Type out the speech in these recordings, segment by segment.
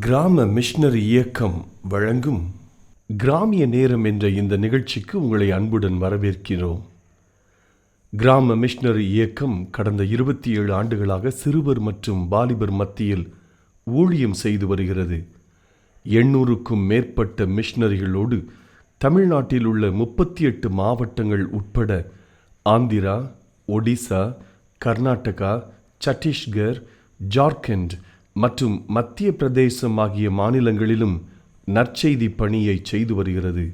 கிராம மிஷனரி இயக்கம் வழங்கும் கிராமிய நேரம் என்ற இந்த நிகழ்ச்சிக்கு உங்களை அன்புடன் வரவேற்கிறோம். கிராம மிஷனரி இயக்கம் கடந்த 27 ஆண்டுகளாக சிறுவர் மற்றும் வாலிபர் மத்தியில் ஊழியம் செய்து வருகிறது. 800க்கும் மேற்பட்ட மிஷனரிகளோடு தமிழ்நாட்டில் உள்ள 38 மாவட்டங்கள் உட்பட ஆந்திரா, ஒடிசா, கர்நாடகா, சத்தீஸ்கர், ஜார்க்கண்ட் மற்றும் மத்திய பிரதேசம் ஆகிய மாநிலங்களிலும் நற்செய்தி பணியை செய்து வருகிறது.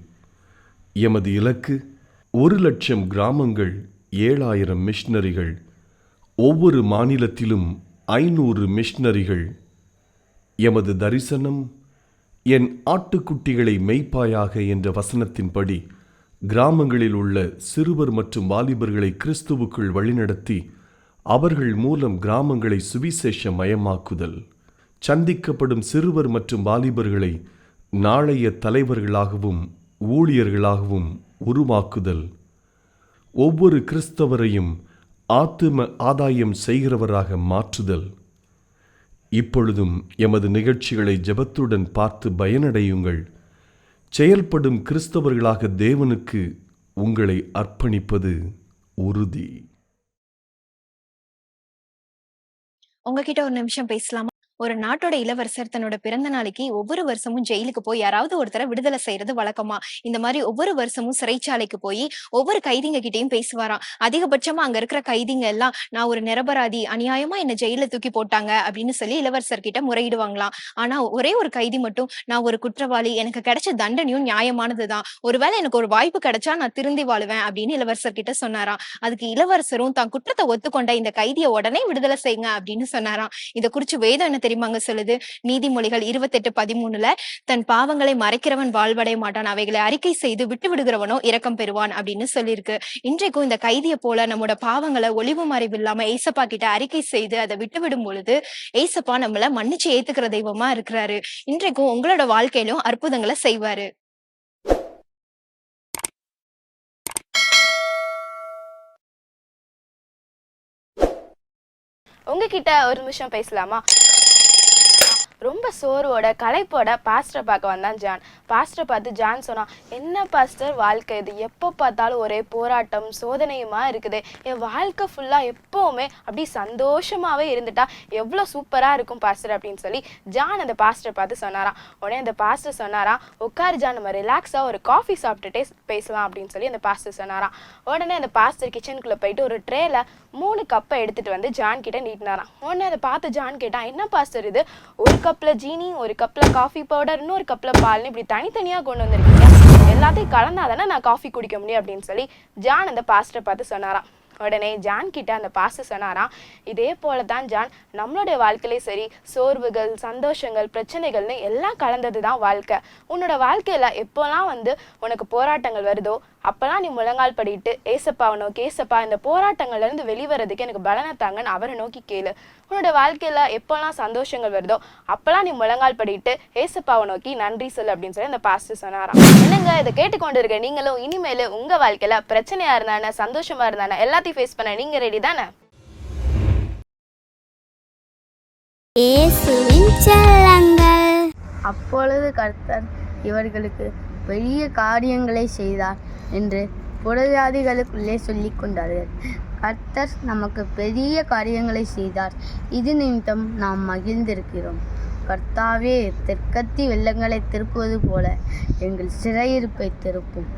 எமது இலக்கு 1,00,000 கிராமங்கள், 7,000 மிஷனரிகள், ஒவ்வொரு மாநிலத்திலும் 500 மிஷனரிகள். எமது தரிசனம் என் ஆட்டுக்குட்டிகளை மேய்ப்பாயாக என்ற வசனத்தின்படி கிராமங்களில் உள்ள சிறுவர் மற்றும் வாலிபர்களை கிறிஸ்துவுக்குள் வழிநடத்தி அவர்கள் மூலம் கிராமங்களை சுவிசேஷ மயமாக்குதல், சந்திக்கப்படும் சிறுவர் மற்றும் வாலிபர்களை நாளைய தலைவர்களாகவும் ஊழியர்களாகவும் உருவாக்குதல், ஒவ்வொரு கிறிஸ்தவரையும் ஆத்தும ஆதாயம் செய்கிறவராக மாற்றுதல். இப்பொழுதும் எமது நிகழ்ச்சிகளை ஜெபத்துடன் பார்த்து பயனடையுங்கள். செயல்படும் கிறிஸ்தவர்களாக தேவனுக்கு உங்களை அர்ப்பணிப்பது உறுதி. உங்ககிட்ட ஒரு நிமிஷம் பேசலாமா? ஒரு நாட்டோட இளவரசர் தன்னோட பிறந்த நாளைக்கு ஒவ்வொரு வருஷமும் ஜெயிலுக்கு போய் யாராவது ஒருத்தரை விடுதலை செய்யறது வழக்கமா. இந்த மாதிரி ஒவ்வொரு வருஷமும் சிறைச்சாலைக்கு போய் ஒவ்வொரு கைதிங்க கிட்டையும் பேசுவாராம். அதிகபட்சமா அங்க இருக்கிற கைதிங்க எல்லாம், நான் ஒரு நிரபராதி, அநியாயமா என்ன ஜெயில தூக்கி போட்டாங்க அப்படின்னு சொல்லி இளவரசர் கிட்ட முறையிடுவாங்களாம். ஆனா ஒரே ஒரு கைதி மட்டும், நான் ஒரு குற்றவாளி, எனக்கு கிடைச்ச தண்டனையும் நியாயமானதுதான், ஒருவேளை எனக்கு ஒரு வாய்ப்பு கிடைச்சா நான் திருந்தி வாழுவேன் அப்படின்னு இளவரசர் கிட்ட சொன்னாராம். அதுக்கு இளவரசரும் தான் குற்றத்தை ஒத்துக்கொண்ட இந்த கைதியை உடனே விடுதலை செய்யுங்க அப்படின்னு சொன்னாராம். இதை குறிச்சு வேதம் என்ன தெரியுமாங்க சொல்லுது? நீதிமொழிகள் 28:13 தன் பாவங்களை மறைக்கிறவன் வாழ்வடைய மாட்டான், அவைகளை அறிக்கை செய்து விட்டு விடுகிறவனோ இரக்கம் பெறுவான் அப்படின்னு சொல்லியிருக்கு. இன்றைக்கும் இந்த கைதியை போல நம்மோட பாவங்களை ஒளிவு மறைவு இல்லாம ஏசப்பா கிட்ட அறிக்கை செய்து அதை விட்டு விடும் பொழுது ஏசப்பா நம்மள மன்னிச்சு ஏத்துக்கிற தெய்வமா இருக்கிறாரு. இன்றைக்கும் உங்களோட வாழ்க்கையிலும் அற்புதங்களை செய்வாரு. உங்ககிட்ட ஒரு நிமிஷம் பேசலாமா? ரொம்ப சோர்வோட களைப்போட பாஸ்டரை பார்க்க வந்தான் ஜான். பாஸ்டரை பார்த்து ஜான் சொன்னான், என்ன பாஸ்டர் வாழ்க்கை இது, எப்போ பார்த்தாலும் ஒரே போராட்டம் சோதனையுமா இருக்குது, என் வாழ்க்கை ஃபுல்லாக எப்போவுமே அப்படி சந்தோஷமாகவே இருந்துட்டா எவ்வளோ சூப்பராக இருக்கும் பாஸ்டர் அப்படின்னு சொல்லி ஜான் அந்த பாஸ்டரை பார்த்து சொன்னாராம். உடனே அந்த பாஸ்டர் சொன்னாராம், உட்காரு ஜான், நம்ம ரிலாக்ஸாக ஒரு காஃபி சாப்பிட்டுட்டே பேசலாம் அப்படின்னு சொல்லி அந்த பாஸ்டர் சொன்னாராம். உடனே அந்த பாஸ்டர் கிச்சனுக்குள்ளே போயிட்டு ஒரு ட்ரேல 3 கப்பை எடுத்துகிட்டு வந்து ஜான் கிட்ட நீட்டினாராம். உடனே அதை பார்த்து ஜான் கேட்டான், என்ன பாஸ்டர் இது, ஒரு கப்பில் ஜீனி, ஒரு கப்பில் காஃபி பவுடர், இன்னொரு கப்பில் பால்னு இப்படி தனித்தனியாக கொண்டு வந்திருக்கீங்க, எல்லாத்தையும் கலந்தாதானே நான் காஃபி குடிக்க முடியும் அப்படின்னு சொல்லி ஜான் அந்த பாஸ்டரை பார்த்து சொன்னாராம். உடனே ஜான் கிட்ட அந்த பாஸ்டர் சொன்னாராம், இதே போல தான் ஜான், நம்மளுடைய வாழ்க்கையிலே சரி, சோர்வுகள், சந்தோஷங்கள், பிரச்சனைகள்னு எல்லாம் கலந்தது தான் வாழ்க்கை. உன்னோட வாழ்க்கையில எப்போல்லாம் உனக்கு போராட்டங்கள் வருதோ அப்பெல்லாம் நீ முழங்கால் படிட்டு ஏசப்பாவை நோக்கி, ஏசப்பா இந்த போராட்டங்கள்ல இருந்து வெளிவரதுக்கு எனக்கு பலனை தாங்கன்னு அவரை நோக்கி கேளு. உன்னோட வாழ்க்கையில எப்பெல்லாம் சந்தோஷங்கள் வருதோ அப்பெல்லாம் நீ முழங்கால் படிட்டு ஏசப்பாவை நோக்கி நன்றி சொல்லு அப்படின்னு சொல்லி அந்த பாஸ்டர் சொன்னாராம். என்னங்க, இதை கேட்டுக்கொண்டு இருக்க நீங்களும் இனிமேல் உங்க வாழ்க்கையில பிரச்சனையா இருந்தானே, சந்தோஷமா இருந்தானே, எல்லாத்தையும் ஃபேஸ் பண்ண நீங்க ரெடி தானே? அப்பொழுது கர்த்தர் இவர்களுக்கு பெரிய காரியங்களை செய்தார் என்று புறஜாதிகளுக்குள்ளே சொல்லிக் கொண்டார்கள். கர்த்தர் நமக்கு பெரிய காரியங்களை செய்தார், இது நிமித்தம் நாம் மகிழ்ந்திருக்கிறோம். கர்த்தாவே, தெற்கத்தி வெள்ளங்களை திருப்புவது போல எங்கள் சிறையிருப்பை திருப்பும்.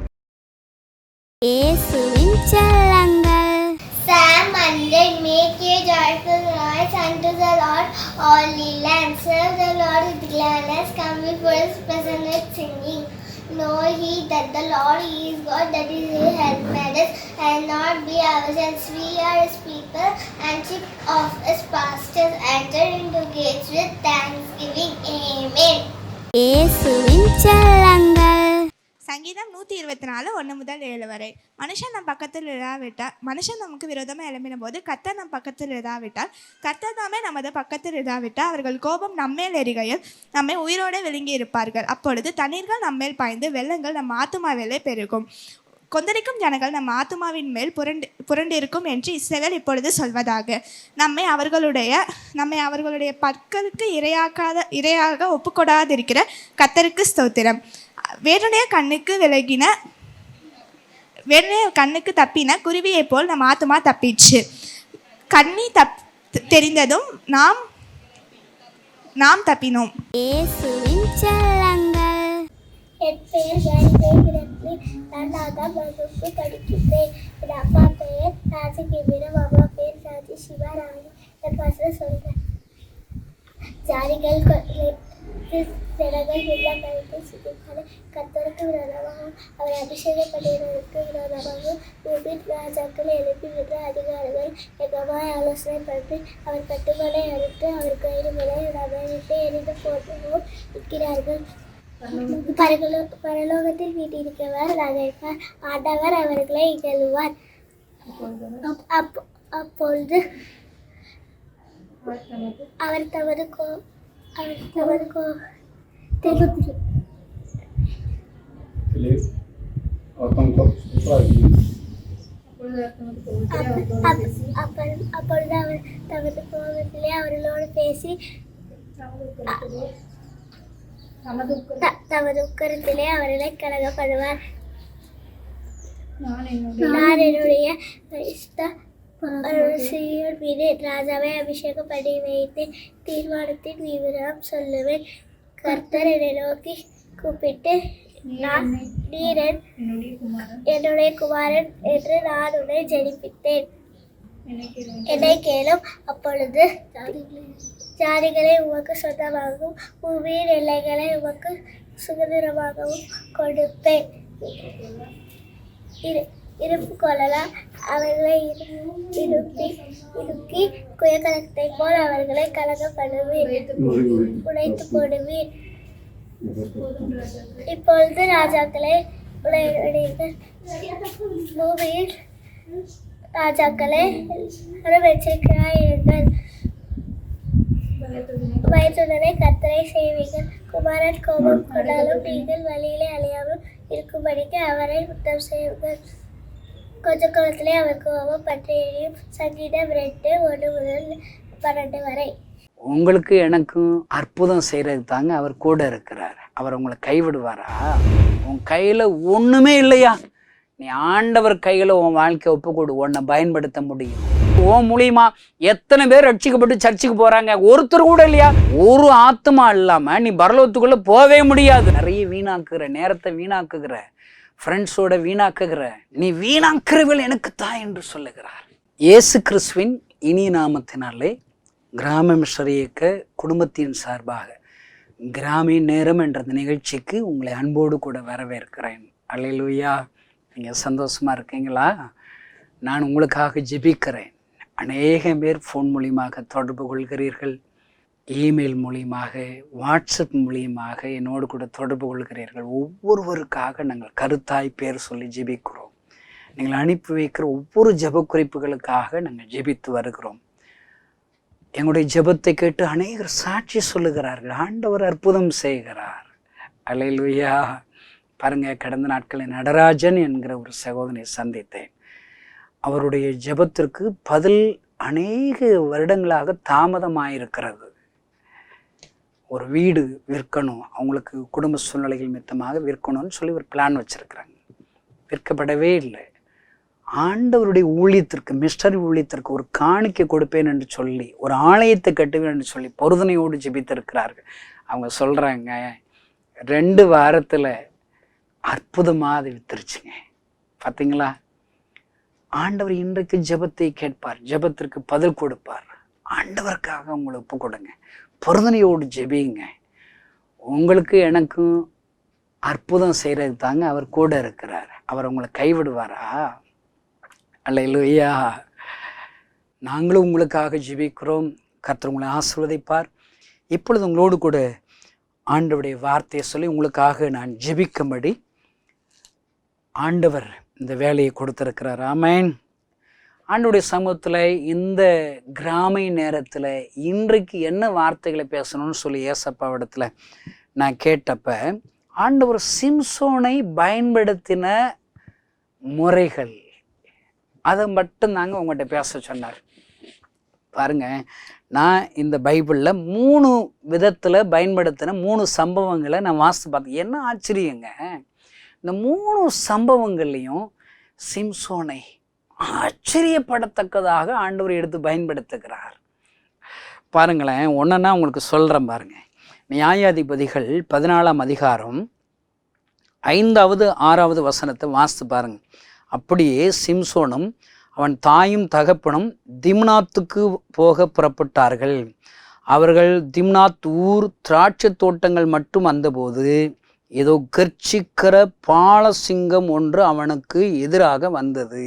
Psalm 100. Make a joyful noise unto the Lord, all ye lands. Serve the Lord with gladness. Come before His presence with singing. Know ye that the Lord He is God, that is He hath made us, and not we ourselves. We are His people, and sheep of His pastures. Enter into gates with thanksgiving. Amen. சங்கீதம் 124 1-7 வரை. மனுஷன் நம் பக்கத்தில் இராவிட்டால், மனுஷன் நமக்கு விரோதமாக எழும்பின போது கர்த்தர் நம் பக்கத்தில் இராவிட்டால், கர்த்தர் தாமே நமது பக்கத்தில் இராவிட்டால், அவர்கள் கோபம் நம்மேல் எரிகையில் நம்மை உயிரோடு விழுங்கி இருப்பார்கள். அப்பொழுது தண்ணீர்கள் நம்மேல் பாய்ந்து வெள்ளங்கள் நம் ஆத்துமாவிலே பெருகும். கொந்தளிக்கும் ஜனங்கள் நம் ஆத்துமாவின் மேல் புரண்டிருக்கும் என்று இஸ்ரவேல் இப்பொழுது சொல்வதாக. நம்மை அவர்களுடைய பற்களுக்கு இரையாக ஒப்புக்கொடாதிருக்கிற கர்த்தருக்கு ஸ்தோத்திரம். வேறனுடைய கண்ணுக்கு தப்பின குருவியைப் போல் நம் ஆத்துமா தப்பிச்சு. கண்ணி தெரிந்ததும் நாம் தப்பினோம். என் பெயர் ஜெயந்தி. நான் 4ஆம் வகுப்பு படிக்கிறேன். என் அப்பா பெயர் ராஜகிபிரம், அம்மா பெயர் ராஜி சிவராணி. என் பசங்க சொல்கிறேன். ஜாதிகள் ஜனங்கள் உள்ளங்களுக்கு சிரித்தாலே கர்த்தருக்கு விரோதமாகவும் அவர் அபிஷேகம் பண்ணினருக்கு விரோதமாகவும் பூமியின் ராஜாக்களை எழுப்பி விடுற அதிகாரிகள் எங்கமாய் ஆலோசனை பண்ணி அவர் கட்டுமனை அறுத்து அவர் கைடுகளை நகரிட்டு எரிந்து போட்டவும் இருக்கிறார்கள். பரலோகத்தில் வீட்டிருக்கிறவர் நகைப்பார், ஆண்டவர் அவர்களை இகழுவார். அப்பொழுது அவர் தமது கோபத்திலே அவர்களோடு பேசி தமது உக்கரத்திலே அவர்களை கலகப்படுவார். நான் என்னுடைய சீயோன் மீது ராஜாவை அபிஷேகம் பண்ணி வைத்து தீர்மானத்தின் விவரம் சொல்லுவேன். கர்த்தர் என்னை நோக்கி கூப்பிட்டு, நீர் என்னுடைய குமாரன் என்று நான் உன்னை ஜெனிப்பித்தேன், என்னை கேளும். அப்பொழுது ஜாதிகளை உமக்கு சொந்தமாகவும் பூமியின் எல்லைகளை உமக்கு சுதந்திரமாகவும் கொடுப்பேன். இருப்பு கொள்ளலாம், அவர்களை இறுக்கி குயக்கலத்தை போல் அவர்களை கலகப்படுவீர், உடைத்து போடுவீர். இப்பொழுது ராஜாக்களை உடையீர்கள், பூமியில் ராஜாக்களை எச்சரிக்கையாயிருங்கள். வயதுடனே கர்த்தரை செய்வீர்கள். குமாரன் கோபம் கொண்டாலும் நீங்கள் வழியிலே அழியாமல் இருக்கும்படிக்கு அவரை முத்தம் செய்யுங்கள். கொஞ்ச காலத்திலே அவர் கோபம் பற்றி எரியும். சங்கீதம் 2:1 முதல் 12 வரை. உங்களுக்கு எனக்கும் அற்புதம் செய்யறதுக்கு தாங்க அவர் கூட இருக்கிறார். அவர் உங்களை கைவிடுவாரா? உன் கையில ஒண்ணுமே இல்லையா? நீ ஆண்டவர் கையில உன் வாழ்க்கையை ஒப்புக்கொடு, உன்னை பயன்படுத்த முடியும். உன் மூலியமா எத்தனை பேர் ரட்சிக்கப்பட்டு சர்ச்சுக்கு போறாங்க, ஒருத்தர் கூட இல்லையா? ஒரு ஆத்மா இல்லாம நீ பரலோகத்துக்குள்ள போவே முடியாது. நிறைய வீணாக்குகிற நேரத்தை, வீணாக்குகிற ஃப்ரெண்ட்ஸோட வீணாக்குகிற நீ வீணாக்குறவள் எனக்கு தான் என்று சொல்லுகிறார். இயேசு கிறிஸ்துவின் இனிய நாமத்தினாலே கிராம மிஷனரி இயக்க குடும்பத்தின் சார்பாக கிராமிய நேரம் என்ற நிகழ்ச்சிக்கு உங்களை அன்போடு கூட வரவேற்கிறேன். அல்லேலூயா. நீங்கள் சந்தோஷமா இருக்கீங்களா? நான் உங்களுக்காக ஜெபிக்கிறேன். அநேக பேர் ஃபோன் மூலியமாக தொடர்பு கொள்கிறீர்கள், இமெயில் மூலியமாக, வாட்ஸ்அப் மூலியமாக என்னோடு கூட தொடர்பு கொள்கிறீர்கள். ஒவ்வொருவருக்காக நாங்கள் கருத்தாய் பேர் சொல்லி ஜெபிக்கிறோம். நீங்கள் அனுப்பி வைக்கிற ஒவ்வொரு ஜெப குறிப்புகளுக்காக நாங்கள் ஜெபித்து வருகிறோம். எங்களுடைய ஜெபத்தை கேட்டு அநேகர் சாட்சி சொல்லுகிறார்கள். ஆண்டவர் அற்புதம் செய்கிறார். அல்லேலூயா. பாருங்க, கடந்த நாட்களில் நடராஜன் என்கிற ஒரு சகோதரனை சந்தித்தேன். அவருடைய ஜெபத்திற்கு பதில் அநேக வருடங்களாக தாமதமாயிருக்கிறது. ஒரு வீடு விற்கணும், அவங்களுக்கு குடும்ப சூழ்நிலைகள் மித்தமாக விற்கணும்னு சொல்லி ஒரு பிளான் வச்சிருக்கிறாங்க. விற்கப்படவே இல்லை. ஆண்டவருடைய ஊழியத்திற்கு, மிஸ்டரி ஊழியத்திற்கு ஒரு காணிக்கை கொடுப்பேன் என்று சொல்லி, ஒரு ஆலயத்தை கட்டுவேன் என்று சொல்லி பொருதனையோடு ஜெபித்திருக்கிறார்கள். அவங்க சொல்கிறாங்க, 2 வாரத்தில் அற்புதமாக அது வித்துருச்சுங்க. பார்த்தீங்களா? ஆண்டவர் இன்றைக்கு ஜெபத்தை கேட்பார், ஜெபத்திற்கு பதில் கொடுப்பார். ஆண்டவருக்காக உங்களை ஒப்பு கொடுங்க, பொருதனையோடு ஜெபிங்க. உங்களுக்கு எனக்கும் அற்புதம் செய்கிறது தாங்க அவர் கூட இருக்கிறார். அவர் உங்களை கைவிடுவாரா? அல்லேலூயா. நாங்களும் உங்களுக்காக ஜெபிக்கிறோம். கர்த்தர் உங்களை ஆசீர்வதிப்பார். இப்பொழுது உங்களோடு கூட ஆண்டவருடைய வார்த்தையை சொல்லி உங்களுக்காக நான் ஜெபிக்கும்படி ஆண்டவர் இந்த வேலையை கொடுத்திருக்கிறார். ஆமென். ஆண்டவருடைய சமூகத்தில் இந்த கிராமிய நேரத்தில் இன்றைக்கு என்ன வார்த்தைகளை பேசணும்னு சொல்லி ஏசப்பாவிடத்தில் நான் கேட்டப்ப, ஆண்டவர் சிம்சோனை பயன்படுத்தின முறைகள், அதை மட்டும்தாங்க உங்கள்கிட்ட பேச சொன்னார். பாருங்க, நான் இந்த பைபிளில் 3 விதத்தில் பயன்படுத்தின 3 சம்பவங்களை நான் வாசித்து பார்த்தேன். என்ன ஆச்சரியங்க, இந்த 3 சம்பவங்கள்லையும் சிம்சோனை ஆச்சரியப்படத்தக்கதாக ஆண்டவர் எடுத்து பயன்படுத்துகிறார். பாருங்களேன், ஒன்றுன்னா உங்களுக்கு சொல்கிறேன் பாருங்க. நியாயாதிபதிகள் 14ஆம் அதிகாரம் 5வது 6வது வசனத்தை வாசித்து பாருங்க. அப்படியே சிம்சோனும் அவன் தாயும் தகப்பனும் திம்னாத்துக்கு போக புறப்பட்டார்கள். அவர்கள் திம்னாத் ஊர் திராட்சை தோட்டங்கள் மட்டும் வந்தபோது ஏதோ கர்ச்சிக்கிற பாலசிங்கம் ஒன்று அவனுக்கு எதிராக வந்தது.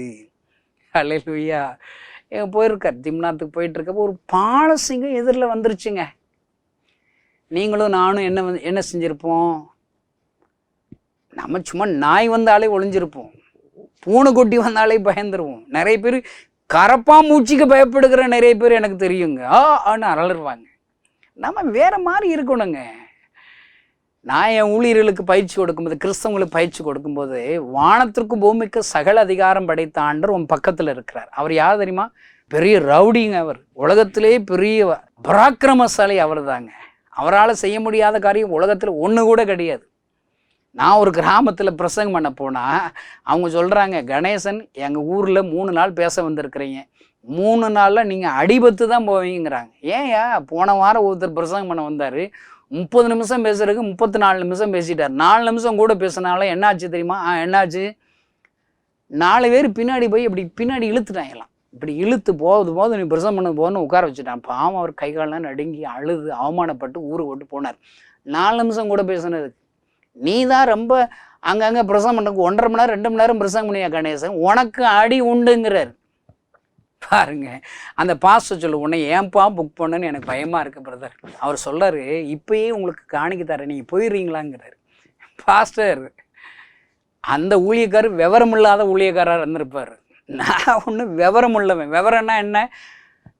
அல்லேலூயா. போயிருக்கார், திம்னாத்துக்கு போயிட்டு இருக்கப்போ ஒரு பாலசிங்கம் எதிரில் வந்துருச்சுங்க. நீங்களும் நானும் என்ன செஞ்சுருப்போம்? நம்ம சும்மா நாய் வந்தாலே ஒளிஞ்சிருப்போம், பூனைக்குட்டி வந்தாலே பயந்துருவோம். நிறைய பேர் கரப்பா மூச்சிக்கு பயப்படுகிற நிறைய பேர் எனக்கு தெரியுங்க. ஆனால் அலறுவாங்க. நம்ம வேற மாதிரி இருக்கணுங்க. நான் என் ஊழியர்களுக்கு பயிற்சி கொடுக்கும்போது, கிறிஸ்தவங்களுக்கு பயிற்சி கொடுக்கும்போது, வானத்திற்கும் பூமிக்கு சகல அதிகாரம் படைத்த ஆண்டவர் உன் பக்கத்தில் இருக்கிறார். அவர் யார் தெரியுமா? பெரிய ரவுடிங்க. அவர் உலகத்திலே பெரிய பராக்கிரமசாலி அவர் தாங்க. அவரால் செய்ய முடியாத காரியம் உலகத்தில் ஒன்று கூட கிடையாது. நான் ஒரு கிராமத்தில் பிரசங்கம் பண்ண போனால் அவங்க சொல்கிறாங்க, கணேசன் எங்கள் ஊரில் 3 நாள் பேச வந்திருக்கிறீங்க, 3 நாளில் நீங்கள் அடிபத்து தான் போவீங்கிறாங்க. ஏன்யா, போன வாரம் ஒருத்தர் பிரசங்கம் பண்ண வந்தார், 30 நிமிஷம் பேசுறதுக்கு 34 நிமிஷம் பேசிட்டார். 4 நிமிஷம் கூட பேசினால என்னாச்சு தெரியுமா? என்னாச்சு? 4 பேர் பின்னாடி போய் இப்படி பின்னாடி இழுத்துட்டாங்கலாம். இப்படி இழுத்து போகுது நீ பிரசங்கம் பண்ண போகணும்னு உட்கார வச்சுட்டான். பாவம், அவர் கை காலெலாம் நடுங்கி அழுது அவமானப்பட்டு ஊருக்கு விட்டு போனார். 4 நிமிஷம் கூட பேசுனதுக்கு. நீ தான் ரொம்ப அங்கங்கே பிரசங்கம் பண்ணுறதுக்கு 1.5 மணி நேரம் 2 மணி நேரம் பிரசங்கம் பண்ணியா கணேசன், உனக்கு அடி உண்டுங்கிறார். பாருங்க, அந்த பாஸ்டர் சொல்லு, உன்னை ஏன்பா புக் பண்ணுன்னு எனக்கு பயமாக இருக்குது பிரதர். அவர் சொல்கிறாரு, இப்பயே உங்களுக்கு காணிக்க தரேன், நீங்கள் போயிடுறீங்களாங்கிறார். பாஸ்டர், அந்த ஊழியக்காரர் விவரம் இல்லாத ஊழியக்காரர் இருந்திருப்பார். நான் ஒன்று விவரம் உள்ளவன். விவரம்னா என்ன?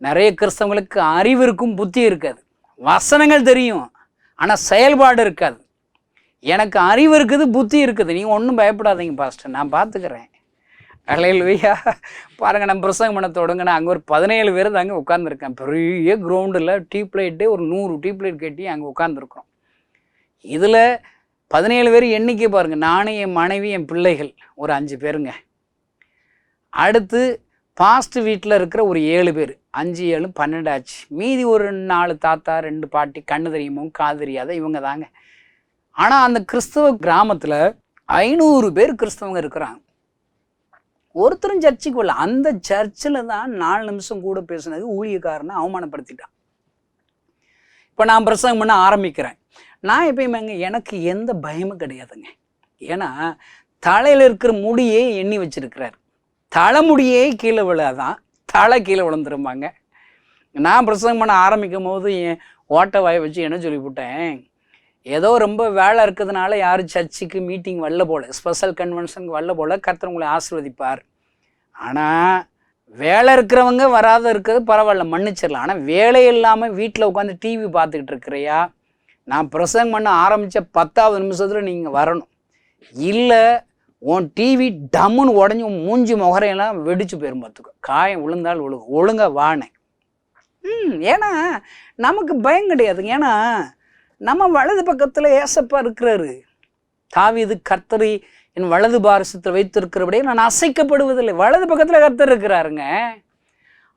நிறைய கிறிஸ்தவங்களுக்கு அறிவு இருக்கும், புத்தி இருக்காது. வசனங்கள் தெரியும், ஆனால் செயல்பாடு இருக்காது. எனக்கு அறிவு இருக்குது, புத்தி இருக்குது. நீங்கள் ஒன்றும் பயப்படாதீங்க பாஸ்டர், நான் பார்த்துக்கிறேன். அல்லேலூயா. பாருங்கள், நம்ம பிரசங்கம் பண்ண தொடங்கினா அங்கே ஒரு 17 பேர் தாங்க உட்காந்துருக்கேன். பெரிய கிரவுண்டில் டியூப்லைட்டே ஒரு 100 டியூப்லைட் கட்டி அங்கே உட்காந்துருக்குறோம். இதில் 17 பேர் எண்ணிக்கை பாருங்கள். நானும் என் மனைவி என் பிள்ளைகள் ஒரு 5 பேருங்க. அடுத்து பாஸ்ட் வீட்டில் இருக்கிற ஒரு 7 பேர், 5 7 12 ஆச்சு. மீதி ஒரு 4 தாத்தா 2 பாட்டி, கண்ணு தெரியுமோ காது தெரியாத இவங்க தாங்க. ஆனால் அந்த கிறிஸ்தவ கிராமத்தில் 500 பேர் கிறிஸ்தவங்க இருக்கிறாங்க. ஒருத்தரும் சர்ச்சுக்கு வரல. அந்த சர்ச்சில் தான் 4 நிமிஷம் கூட பேசுனது ஊழியக்காரனை அவமானப்படுத்திட்டான். இப்போ நான் பிரசங்கம் பண்ண ஆரம்பிக்கிறேன். நான் எப்பயுமேங்க எனக்கு எந்த பயமும் கிடையாதுங்க. ஏன்னா தலையில் இருக்கிற முடியே எண்ணி வச்சிருக்கிறார். தலைமுடியே கீழே விழாதான், தலை கீழே விழுந்துருப்பாங்க. நான் பிரசங்கம் பண்ண ஆரம்பிக்கும் போது என் ஓட்ட வாயை வச்சு என்ன சொல்லிவிட்டேன், ஏதோ ரொம்ப வேலை இருக்கிறதுனால யாரும் சர்ச்சுக்கு மீட்டிங் வரல போல, ஸ்பெஷல் கன்வென்ஷனுக்கு வரல போல, கர்த்தர் உங்களை ஆசீர்வதிப்பார். ஆனால் வேலை இருக்கிறவங்க வராத இருக்கிறது பரவாயில்ல, மன்னிச்சிடலாம். ஆனால் வேலை இல்லாமல் வீட்டில் உட்காந்து டிவி பார்த்துக்கிட்டு இருக்கிறையா, நான் பிரசங்கம் பண்ண ஆரம்பித்த 10வது நிமிஷத்தில் நீங்கள் வரணும். இல்லை உன் டிவி டம்முன்னு உடஞ்சி உன் மூஞ்சி முகரையெல்லாம் வெடிச்சு போயிரும் பார்த்துக்கோ. காயம் விழுந்தால் ஒழுங்கா வானேன். ஏன்னா நமக்கு பயம் கிடையாதுங்க. ஏன்னா நம்ம வலது பக்கத்தில் ஏசப்பா இருக்கிறாரு. தாவீது, கர்த்தரை என் வலது பாரசத்தில் வைத்திருக்கிறபடியே நான் அசைக்கப்படுவதில்லை. வலது பக்கத்தில் கர்த்தர் இருக்கிறாருங்க.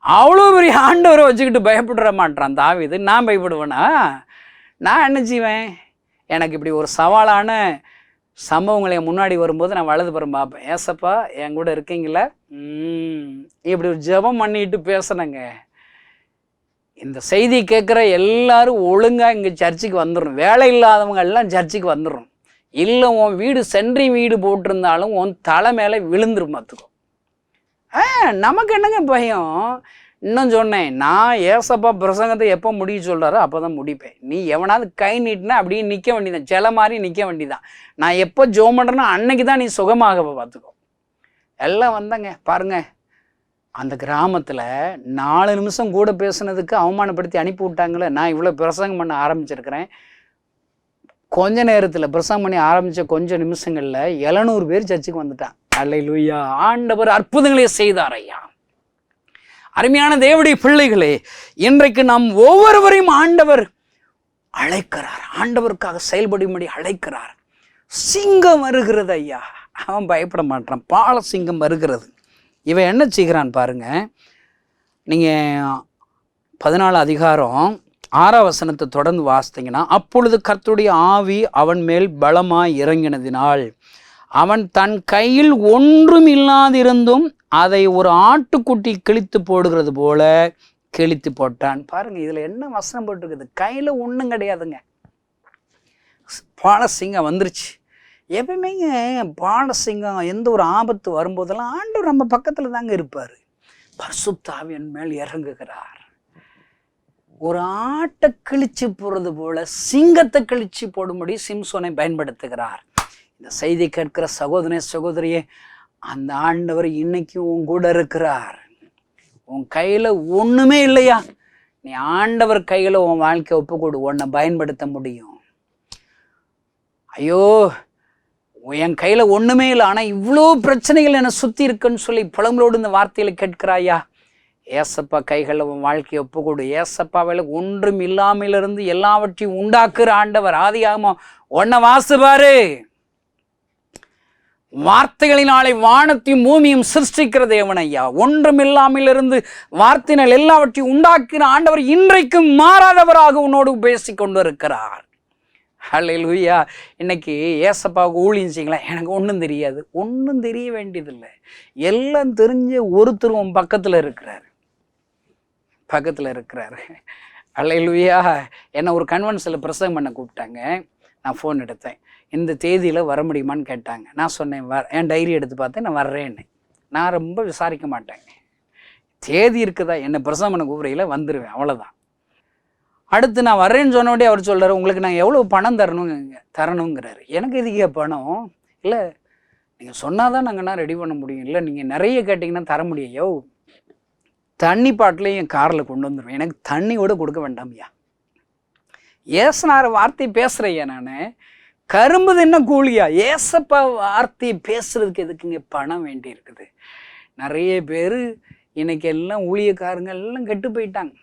அவ்வளோ பெரிய ஆண்டவரை வச்சுக்கிட்டு பயப்பட மாட்டான் தாவீது. நான் பயப்படுவேனா? நான் என்ன செய்வேன்? எனக்கு இப்படி ஒரு சவாலான சம்பவங்களை முன்னாடி வரும்போது நான் வலது புறம் பார்ப்பேன். ஏசப்பா என் கூட இருக்கீங்களா? இப்படி ஒரு ஜெபம் பண்ணிட்டு பேசணுங்க. இந்த செய்தி கேட்குற எல்லாரும் ஒழுங்காக இங்கே சர்ச்சுக்கு வந்துடணும். வேலை இல்லாதவங்க எல்லாம் சர்ச்சுக்கு வந்துடணும். இல்லை உன் வீடு சென்ட்ரி வீடு போட்டிருந்தாலும் உன் தலை மேலே விழுந்துரும் பார்த்துக்கோ. நமக்கு என்னங்க பயம்? இன்னும் சொன்னேன், நான் ஏசப்பா பிரசங்கத்தை எப்போ முடிய சொல்கிறாரோ அப்போ தான் முடிப்பேன். நீ எவனாவது கை நீட்டினா அப்படியே நிற்க வேண்டியதான், சில மாதிரி நிற்க வேண்டியதான். நான் எப்போ ஜோம் பண்ணுறேன்னா அன்னைக்கு தான் நீ சுகமாக பார்த்துக்கோ. எல்லாம் வந்தாங்க பாருங்க. அந்த கிராமத்தில் 4 நிமிஷம் கூட பேசுனதுக்கு அவமானப்படுத்தி அனுப்பி விட்டாங்களே. நான் இவ்வளோ பிரசங்கம் பண்ண ஆரம்பிச்சிருக்கிறேன். கொஞ்ச நேரத்தில் பிரசங்கம் பண்ணி ஆரம்பித்த கொஞ்சம் நிமிஷங்களில் 700 பேர் சர்ச்சுக்கு வந்துட்டான். அல்லேலூயா. ஆண்டவர் அற்புதங்களை செய்தார் ஐயா. அருமையான தேவனுடைய பிள்ளைகளே, இன்றைக்கு நாம் ஒவ்வொருவரையும் ஆண்டவர் அழைக்கிறார், ஆண்டவருக்காக செயல்படும்படி அழைக்கிறார். சிங்கம் வருகிறது ஐயா, அவன் பயப்பட மாட்டான். பால சிங்கம் வருகிறது. இவன் என்ன செய்கிறான் பாருங்க. நீங்கள் 14 அதிகாரம் 6ஆம் வசனத்தை தொடர்ந்து வாசித்தீங்கன்னா, அப்பொழுது கர்த்தருடைய ஆவி அவன் மேல் பலமாய் இறங்கினதினால் அவன் தன் கையில் ஒன்றும் இல்லாதிருந்தும் அதை ஒரு ஆட்டுக்குட்டி கிழித்து போடுகிறது போல கிழித்து போட்டான். பாருங்க, இதுல என்ன வசனம் போட்டிருக்குது? கையில ஒன்றும் கிடையாதுங்க. பாலசிங்கம் வந்துருச்சு. எப்பயுமேங்க பாலசிங்கம் எந்த ஒரு ஆபத்து வரும்போதெல்லாம் ஆண்டவர் நம்ம பக்கத்துல தாங்க இருப்பார். பரிசுத்த ஆவியின் மேல் இறங்குகிறார். ஒரு ஆட்டை கிழிச்சு போடுறது போல சிங்கத்தை கிழிச்சு போடும்படி சிம்சோனை பயன்படுத்துகிறார். இந்த செய்தி கேட்கிற சகோதரனே சகோதரியே, அந்த ஆண்டவர் இன்னைக்கும் உன் கூட இருக்கிறார். உன் கையில ஒண்ணுமே இல்லையா, நீ ஆண்டவர் கையில உன் வாழ்க்கையை ஒப்புக்கொடு, உன்னை பயன்படுத்த முடியும். ஐயோ, என் கையில ஒண்ணுமே இல்லை, ஆனா இவ்வளோ பிரச்சனைகள் என்னை சுத்தி இருக்குன்னு சொல்லி புலங்களோடு இந்த வார்த்தையில கேட்கிறாயா? ஏசப்பா கைகளில் உன் வாழ்க்கையை ஒப்புக்கொடு. ஏசப்பாவில் ஒன்றும் இல்லாமலிருந்து எல்லாவற்றையும் உண்டாக்குற ஆண்டவர். ஆதியாகமம் 1 வாசிப்பாரு. வார்த்தைகளினாலே வானத்தையும் பூமியும் சிருஷ்டிக்கிற தேவன் ஐயா. ஒன்றும் இல்லாமலிருந்து வார்த்தையினால் எல்லாவற்றையும் உண்டாக்கிற ஆண்டவர் இன்றைக்கும் மாறாதவராக உன்னோடு பேசிக் கொண்டு இருக்கிறார். அல்லேலூயா. இன்னைக்கு ஏசப்பாவுக்கு ஊழியம் செய்யுங்களா? எனக்கு ஒன்றும் தெரியாது. ஒன்றும் தெரிய வேண்டியதில்லை. எல்லாம் தெரிஞ்ச ஒருத்தர் உன் பக்கத்தில் இருக்கிறார். அல்லேலூயா. என்னை ஒரு கன்வென்ஷனில் பிரசங்கம் பண்ண கூப்பிட்டாங்க. நான் ஃபோன் எடுத்தேன். இந்த தேதியில் வர முடியுமான்னு கேட்டாங்க. நான் சொன்னேன் என் டைரி எடுத்து பார்த்தேன், நான் வர்றேன்னு. நான் ரொம்ப விசாரிக்க மாட்டேங்க. தேதி இருக்குதா, என்னை பிரசங்கம் பண்ண கூப்பிடையில் வந்துடுவேன், அவ்வளோதான். அடுத்து நான் வர்றேன்னு சொன்னோடனே அவர் சொல்கிறார், உங்களுக்கு நான் எவ்வளோ பணம் தரணுங்கிறாரு. எனக்கு இதுக்கே பணம் இல்லை, நீங்கள் சொன்னால் தான் நாங்கள்னா ரெடி பண்ண முடியும். இல்லை நீங்கள் நிறைய கேட்டிங்கன்னா தர முடியும். யோ, தண்ணி பாட்டிலையும் என் காரில் கொண்டு வந்துடுவேன், எனக்கு தண்ணியோட கொடுக்க வேண்டாம்யா. ஏசுனார வார்த்தை பேசுகிறேயா நான். கரும்பு என்ன கூலியா? ஏசப்பா வார்த்தையை பேசுறதுக்கு எதுக்குங்க பணம் வேண்டி இருக்குது? நிறைய பேர் இன்னைக்கு எல்லாம் ஊழியக்காரங்க எல்லாம் கெட்டு போயிட்டாங்க.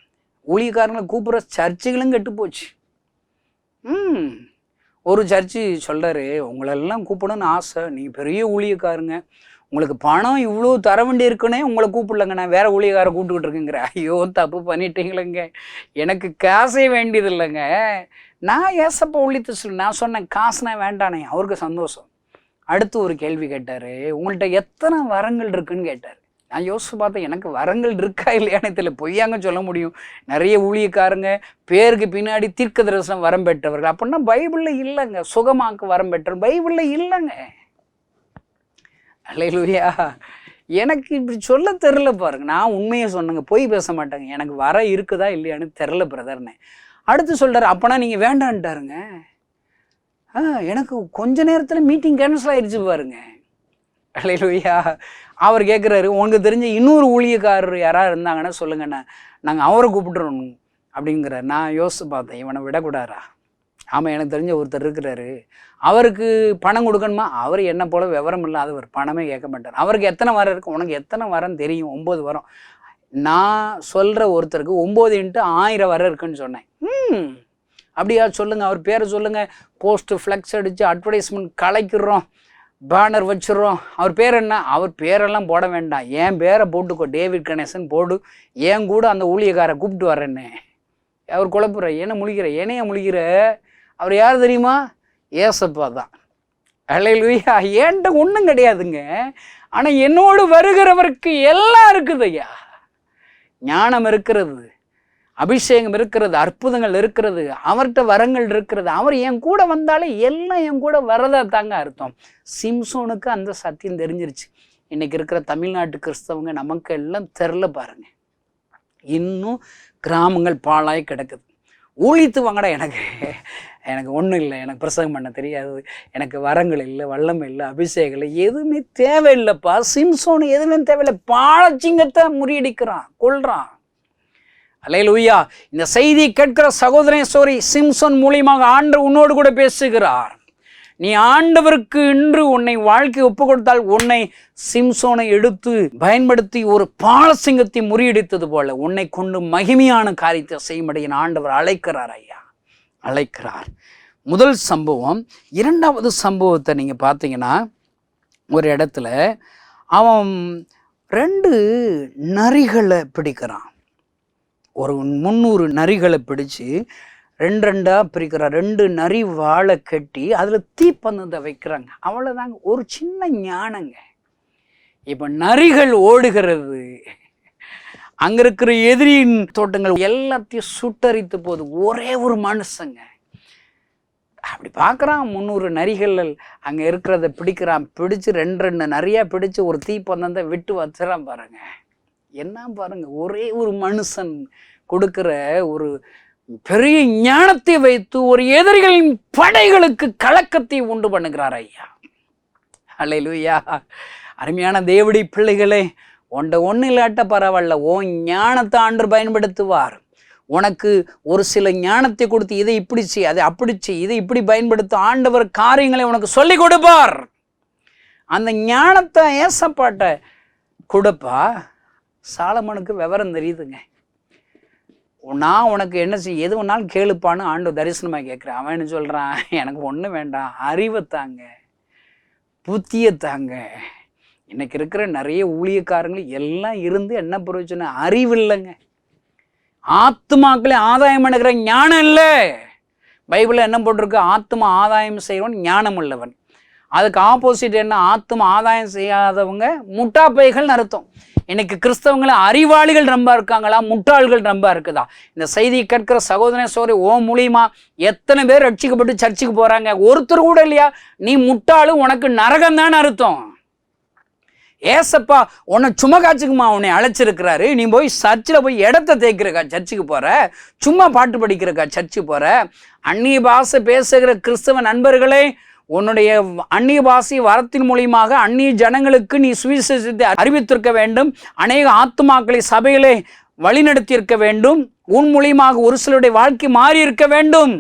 ஊழியக்காரங்களை கூப்பிட்ற சர்ச்சுகளும் கெட்டு போச்சு. ஒரு சர்ச்சு சொல்கிறாரு, உங்களெல்லாம் கூப்பிடணும்னு ஆசை, நீங்கள் பெரிய ஊழியக்காரங்க, உங்களுக்கு பணம் இவ்வளோ தர வேண்டி இருக்குன்னே உங்களை கூப்பிடலங்க, நான் வேற ஊழியக்காரை கூப்பிட்டுக்கிட்டு இருக்குங்கிற. ஐயோ, தப்பு பண்ணிட்டீங்களேங்க, எனக்கு காசே வேண்டியது இல்லைங்க. நான் ஏசப்பா ஊழியத்தை சொல்லு. நான் சொன்னேன் காசுனா வேண்டானே, அவருக்கு சந்தோஷம். அடுத்து ஒரு கேள்வி கேட்டார், உங்கள்கிட்ட எத்தனை வரங்கள் இருக்குன்னு கேட்டார். நான் யோசிச்சு பார்த்தேன், எனக்கு வரங்கள் இருக்கா இல்லையானே தெரியல. பொய்யாங்க சொல்ல முடியும். நிறைய ஊழியக்காரங்க பேருக்கு பின்னாடி தீர்க்க தரிசனம் வரம் பெற்றவர்கள் அப்படின்னா பைபிளில் இல்லைங்க. சுகமாக்கு வரம் பெற்ற பைபிளில் இல்லைங்க. அல்லேலூயா. எனக்கு இப்படி சொல்ல தெரில பாருங்க. நான் உண்மையை சொன்னேங்க, பொய் பேச மாட்டேங்க. எனக்கு வர இருக்குதா இல்லையான்னு தெரில பிரதர்னே. அடுத்து சொல்கிறார், அப்போனா நீங்கள் வேண்டான்ட்டாருங்க. எனக்கு கொஞ்ச நேரத்தில் மீட்டிங் கேன்சல் ஆயிடுச்சு பாருங்க. அல்லேலூயா. அவர் கேட்குறாரு, உங்களுக்கு தெரிஞ்ச இன்னொரு ஊழியக்காரர் யாராவது இருந்தாங்கன்னா சொல்லுங்கண்ணா, நாங்கள் அவரை கூப்பிட்டுறோம் அப்படிங்கிறார். நான் யோசிச்சு பார்த்தேன், இவனை விடக்கூடாதா? ஆமாம், எனக்கு தெரிஞ்ச ஒருத்தர் இருக்கிறாரு, அவருக்கு பணம் கொடுக்கணுமா? அவர் என்ன போல விவரம் இல்லாதவர், பணமே கேட்க மாட்டார். அவருக்கு எத்தனை வாரம் இருக்குது? உனக்கு எத்தனை வாரம் தெரியும்? 9 வாரம். நான் சொல்கிற ஒருத்தருக்கு 9 × 1000 வரை இருக்குன்னு சொன்னேன். அப்படியா? சொல்லுங்கள், அவர் பேரை சொல்லுங்கள். போஸ்ட்டு ஃப்ளெக்ஸ் அடித்து அட்வர்டைஸ்மெண்ட் கலைக்கிறோம், பேனர் வச்சுருவோம். அவர் பேர் என்ன? அவர் பேரெல்லாம் போட வேண்டாம், என் பேரை போட்டுக்கோ, டேவிட் கணேசன் போடு, என் கூட அந்த ஊழியக்காரை கூப்பிட்டு வரேன்னு. அவர் குழப்புற, என்ன முழிக்கிற, என்னைய முழிக்கிற? அவர் யார் தெரியுமா? ஏசப்பா தான். அல்லேலூயா. ஏன்ட்ட ஒன்றும் கிடையாதுங்க, ஆனால் என்னோடு வருகிறவருக்கு எல்லாம் இருக்குது ஐயா. ஞானம் இருக்கிறது, அபிஷேகம் இருக்கிறது, அற்புதங்கள் இருக்கிறது, அவர்கிட்ட வரங்கள் இருக்கிறது. அவர் என் கூட வந்தாலே எல்லாம் என் கூட வரதா தாங்க அர்த்தம். சிம்சோனுக்கு அந்த சத்தியம் தெரிஞ்சிருச்சு. இன்னைக்கு இருக்கிற தமிழ்நாட்டு கிறிஸ்தவங்க நமக்கு எல்லாம் தெரில பாருங்க. இன்னும் கிராமங்கள் பாழாய் கிடக்குது. ஊழித்து வாங்கடா, எனக்கு ஒன்றும் இல்லை, எனக்கு பிரசங்கம் பண்ண தெரியாது, எனக்கு வரங்கள் இல்லை, வல்லமை இல்லை, அபிஷேகம் இல்லை, எதுவுமே தேவையில்லைப்பா. சிம்சோனு எதுவுமே தேவையில்லை, பாழச்சிங்கத்தை முறியடிக்கிறான், கொள்றான். அல்லேலூயா. இந்த செய்தி கேட்கிற சகோதரன் சோரி, சிம்சோன் மூலியமாக ஆண்டவர் உன்னோடு கூட பேசுகிறார். நீ ஆண்டவருக்கு இன்று உன்னை வாழ்க்கை ஒப்பு கொடுத்தால் உன்னை சிம்சோனை எடுத்து பயன்படுத்தி ஒரு பாலசிங்கத்தை முறியடித்தது போல உன்னை கொண்டு மகிமையான காரியத்தை செய்யும்படி ஆண்டவர் அழைக்கிறார் ஐயா, அழைக்கிறார். முதல் சம்பவம். இரண்டாவது சம்பவத்தை நீங்க பார்த்தீங்கன்னா, ஒரு இடத்துல அவன் 2 நரிகளை பிடிக்கிறான். ஒரு 300 நரிகளை பிடிச்சு 2 பிரிக்கிறான். 2 நரி வாழை கட்டி அதில் தீப்பந்தத்தை வைக்கிறாங்க. அவ்வளோதாங்க, ஒரு சின்ன ஞானங்க. இப்போ நரிகள் ஓடுகிறது, அங்கே இருக்கிற எதிரியின் தோட்டங்கள் எல்லாத்தையும் சுட்டரித்து போகுது. ஒரே ஒரு மனுஷங்க அப்படி பார்க்குறான். 300 நரிகள் அங்கே இருக்கிறத பிடிக்கிறான். பிடிச்சு 2 நரியாக பிடிச்சு ஒரு தீப்பந்தத்தை விட்டு வச்சுறான். பாருங்க என்ன பாருங்க, ஒரே ஒரு மனுஷன் கொடுக்கிற ஒரு பெரிய ஞானத்தை வைத்து ஒரு எதிரிகளின் படைகளுக்கு கலக்கத்தை உண்டு பண்ணுகிறார் ஐயா. அல்லேலூயா. அருமையான தேவனுடைய பிள்ளைகளே, ஒன்று இல்லாட்ட பரவாயில்ல, உன் ஞானத்தை ஆண்டவர் பயன்படுத்துவார். உனக்கு ஒரு சில ஞானத்தை கொடுத்து இதை இப்படி செய், அதை அப்படி செய், இதை இப்படி பயன்படுத்த ஆண்டவர் காரியங்களை உனக்கு சொல்லி கொடுப்பார். அந்த ஞானத்தை ஏசப்பாட்ட கொடுப்பா. சாலமோனுக்கு விவரம் தெரியுதுங்க. நான் உனக்கு என்ன செய்ய, எது வேணாலும் கேளுப்பான்னு ஆண்டவர் தரிசனமாக கேட்குறேன். அவன் என்ன சொல்கிறான், எனக்கு ஒன்றும் வேண்டாம், அறிவை தாங்க, புத்தியை தாங்க. இன்னைக்கு இருக்கிற நிறைய ஊழியக்காரங்களும் எல்லாம் இருந்து என்ன பிரயோஜனம், அறிவு இல்லைங்க. ஆத்மாக்களே ஆதாயம் பண்ணுகிற ஞானம் இல்லை. பைபிளில் என்ன போட்டிருக்கு, ஆத்மா ஆதாயம் செய்கிறவன் ஞானம் உள்ளவன். அதுக்கு ஆப்போசிட் என்ன, ஆத்மா ஆதாயம் செய்யாதவங்க முட்டாப்பைகள்னு அர்த்தம். இன்னைக்கு கிறிஸ்தவங்களை அறிவாளிகள் ரொம்ப இருக்காங்களா, முட்டாள்கள் ரொம்ப இருக்குதா? இந்த செய்தியை கேட்கிற சகோதர சோரி, ஓ மூலியமா எத்தனை பேர் ரட்சிக்கப்பட்டு சர்ச்சுக்கு போறாங்க? ஒருத்தர் கூட இல்லையா? நீ முட்டாளு, உனக்கு நரகம் தான் அர்த்தம். ஏசப்பா உன்னை சும்மா காட்சிக்குமா உன்னை அழைச்சிருக்கிறாரு. நீ போய் சர்ச்சில் போய் இடத்த தேய்க்கிறக்கா சர்ச்சுக்கு போற, சும்மா பாட்டு படிக்கிறக்கா சர்ச்சுக்கு போற? அந்நிய பாஷை பேசுகிற கிறிஸ்தவ நண்பர்களே, உன்னுடைய அந்நிய பாஷை வரத்தின் மூலியமாக அந்நிய ஜனங்களுக்கு நீ சுவிசேஷத்தை அறிவித்திருக்க வேண்டும். அநேக ஆத்துமாக்களை சபையிலே வழிநடத்தியிருக்க வேண்டும். உன் மூலியமாக ஒரு சிலருடைய வாழ்க்கை மாறி இருக்க வேண்டும்.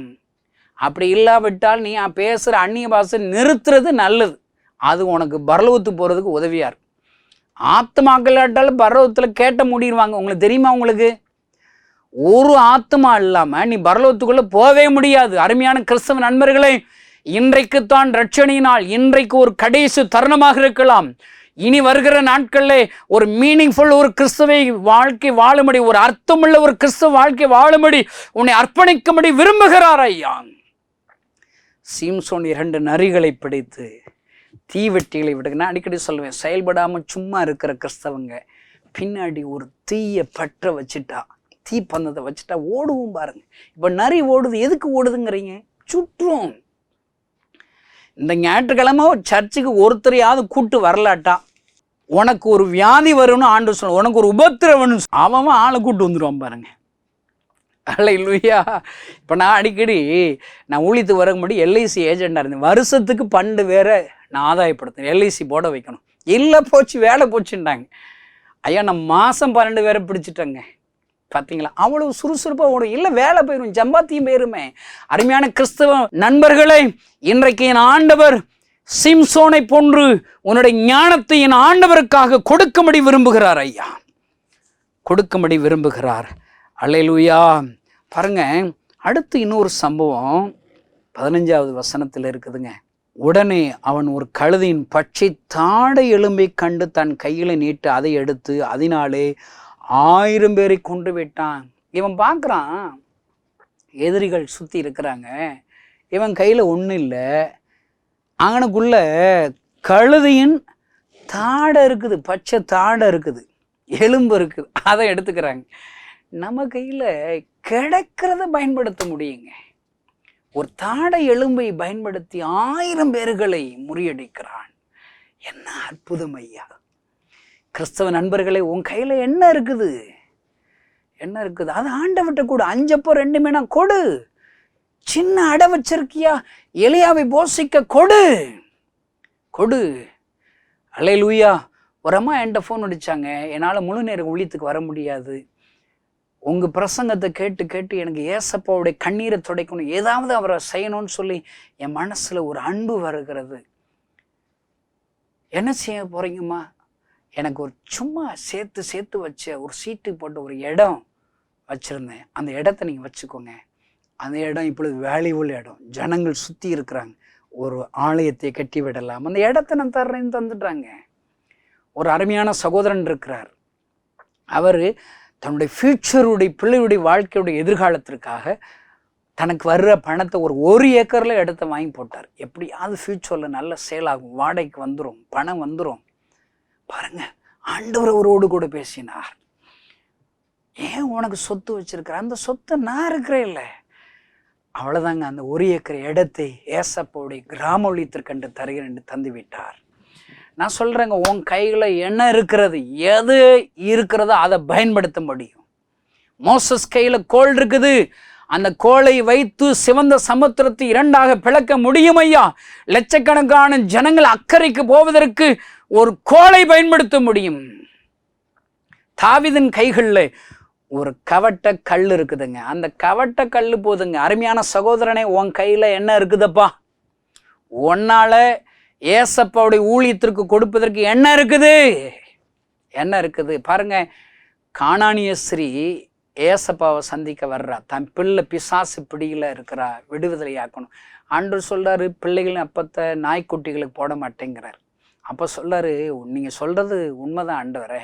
அப்படி இல்லாவிட்டால் நீ பேசுகிற அந்நிய பாஷை நிறுத்துறது நல்லது. அது உனக்கு பரலோகத்துக்கு போகிறதுக்கு உதவியார். ஆத்மாக்களாட்டாலும் பரலோகத்தில் கேட்ட முடிடுவாங்க. உங்களுக்கு தெரியுமா? உங்களுக்கு ஒரு ஆத்மா இல்லாமல் நீ பரலோகத்துக்குள்ளே போகவே முடியாது. அருமையான கிறிஸ்தவ நண்பர்களே, இன்றைக்குத்தான் ரட்சணியினால், இன்றைக்கு ஒரு கடைசி தருணமாக இருக்கலாம். இனி வருகிற நாட்களில் ஒரு மீனிங்ஃபுல் ஒரு கிறிஸ்தவ வாழ்க்கை வாழும்படி, ஒரு அர்த்தமுள்ள ஒரு கிறிஸ்தவ வாழ்க்கை வாழும்படி உன்னை அர்ப்பணிக்கும்படி விரும்புகிறார் ஐயா. சிம்சோன் 2 நரிகளை பிடித்து தீவெட்டிகளை விடுங்க. நான் அடிக்கடி சொல்லுவேன், செயல்படாமல் சும்மா இருக்கிற கிறிஸ்தவங்க பின்னாடி ஒரு தீய பற்ற வச்சுட்டா, தீப்பந்தத்தை வச்சுட்டா ஓடுவோம் பாருங்க. இப்போ நரி ஓடுது, எதுக்கு ஓடுதுங்கிறீங்க? சுற்றும். இந்த ஞாயிற்றுக்கிழமை சர்ச்சுக்கு ஒருத்தரையாவது கூட்டு வரலாட்டா, உனக்கு ஒரு வியாதி வரும்னு ஆண்டு சொல்ல, உனக்கு ஒரு உபத்திரவன் அவன் ஆளை கூட்டு வந்துடுவான் பாருங்க. அல்லேலூயா. இப்போ நான் அடிக்கடி ஊழியத்துக்கு வர முடியும் எல்ஐசி ஏஜெண்டாக இருந்தேன். வருஷத்துக்கு 12 பேரை நான் ஆதாயப்படுத்தேன். எல்ஐசி போட வைக்கணும். இல்லை போச்சு, வேலை போச்சுட்டாங்க. ஐயா நான் மாதம் 12 பேரை பிடிச்சிட்டேங்க. பார்த்தீங்களா? அவ்வளவு சுறுசுறுப்பாக ஓடும். இல்லை வேலை போயிடும், ஜம்பாத்தியும் போயிருமே. அருமையான கிறிஸ்தவ நண்பர்களே, இன்றைக்கு என் ஆண்டவர் சிம்சோனை போன்று உன்னுடைய ஞானத்தை என் ஆண்டவருக்காக கொடுக்கும்படி விரும்புகிறார் ஐயா, கொடுக்கும்படி விரும்புகிறார். அல்லேலூயா. பாருங்க, அடுத்து இன்னொரு சம்பவம் 15வது வசனத்தில் இருக்குதுங்க. உடனே அவன் ஒரு கழுதையின் பச்சை தாடை எலும்பை கண்டு தன் கையில் நீட்டு அதை எடுத்து அதனாலே 1000 பேரை கொண்டு விட்டான். இவன் பார்க்குறான், எதிரிகள் சுற்றி இருக்கிறாங்க, இவன் கையில் ஒன்றும் இல்லை. அவனுக்குள்ள கழுதையின் தாடை இருக்குது, பச்சை தாடை இருக்குது, எலும்பு இருக்குது, அதை எடுத்துக்கிறாங்க. நம்ம கையில் கிடைக்கிறத பயன்படுத்த முடியுங்க. ஒரு தாடை எலும்பை பயன்படுத்தி 1000 பேர்களை முறியடிக்கிறான். என்ன அற்புதம் ஐயா. கிறிஸ்தவ நண்பர்களே, உன் கையில் என்ன இருக்குது? என்ன இருக்குது? அது ஆண்டவர்கிட்ட கூட 5 அப்போ 2 மீனா கொடு. சின்ன அடை வச்சிருக்கியா, எலியாவை போஷிக்க கொடு, கொடு. அல்லேலூயா. ஒரு அம்மா என்கிட்ட ஃபோன் அடித்தாங்க, என்னால் முழு நேரம் ஊழியத்துக்கு வர முடியாது, உங்கள் பிரசங்கத்தை கேட்டு கேட்டு எனக்கு ஏசப்பாவுடைய கண்ணீரை துடைக்கணும், ஏதாவது அவரை செய்யணும்னு சொல்லி என் மனசில் ஒரு அன்பு வருகிறது. என்ன செய்ய போகிறீங்கம்மா? எனக்கு ஒரு சும்மா சேர்த்து வச்ச ஒரு சீட்டு போட்டு ஒரு இடம் வச்சுருந்தேன், அந்த இடத்த நீங்கள் வச்சுக்கோங்க. அந்த இடம் இப்பொழுது வேல்யூபுள் இடம், ஜனங்கள் சுற்றி இருக்கிறாங்க, ஒரு ஆலயத்தை கட்டி விடலாம், அந்த இடத்த நான் தர்றேன்னு தந்துட்டாங்க. ஒரு அருமையான சகோதரன் இருக்கிறார். அவர் தன்னுடைய ஃப்யூச்சருடைய பிள்ளையுடைய வாழ்க்கையுடைய எதிர்காலத்திற்காக தனக்கு வர்ற பணத்தை ஒரு ஏக்கரில் இடத்த வாங்கி போட்டார். எப்படியாவது ஃப்யூச்சரில் நல்ல சேல் ஆகும், வாடகைக்கு வந்துடும், பணம் வந்துடும். பாருங்க, ஆண்டவர் அவரோடு கூட பேசினார். ஏன் உனக்கு சொத்து வச்சிருக்கிற? அந்த சொத்தை நான் இருக்கிறேன் இல்லை. அவ்வளோதாங்க, அந்த 1 ஏக்கர் இடத்தை ஏசப்பாவுடைய கிராம ஊழியத்திற்கென்று தருகிறேன் என்று தந்து விட்டார். நான் சொல்கிறேங்க, உன் கையில் என்ன இருக்கிறது, எது இருக்கிறதோ அதை பயன்படுத்த முடியும். மோசஸ் கையில் கோல் இருக்குது, அந்த கோலை வைத்து சிவந்த சமுத்திரத்தை 2ஆக பிளக்க முடியும் ஐயா. லட்சக்கணக்கான ஜனங்கள் அக்கறைக்கு போவதற்கு ஒரு கோலை பயன்படுத்த முடியும். தாவீதின் கைகளில் ஒரு கவட்ட கல் இருக்குதுங்க, அந்த கவட்ட கல் போதுங்க. அருமையான சகோதரனே, உன் கையில் என்ன இருக்குதப்பா? உன்னால ஏசப்பாவுடைய ஊழியத்திற்கு கொடுப்பதற்கு என்ன இருக்குது? என்ன இருக்குது பாருங்க. கானானிய ஸ்திரீ ஏசப்பாவை சந்திக்க வர்றா, தன் பிள்ளை பிசாசு பிடியில் இருக்கிறா, விடுதலையாக்கணும். ஆண்டவர் சொல்றாரு, பிள்ளைகளின் அப்பத்தை நாய்க்குட்டிகளுக்கு போட மாட்டேங்கிறார். அப்போ சொல்றாரு, நீங்கள் சொல்றது உண்மைதான் ஆண்டவரே,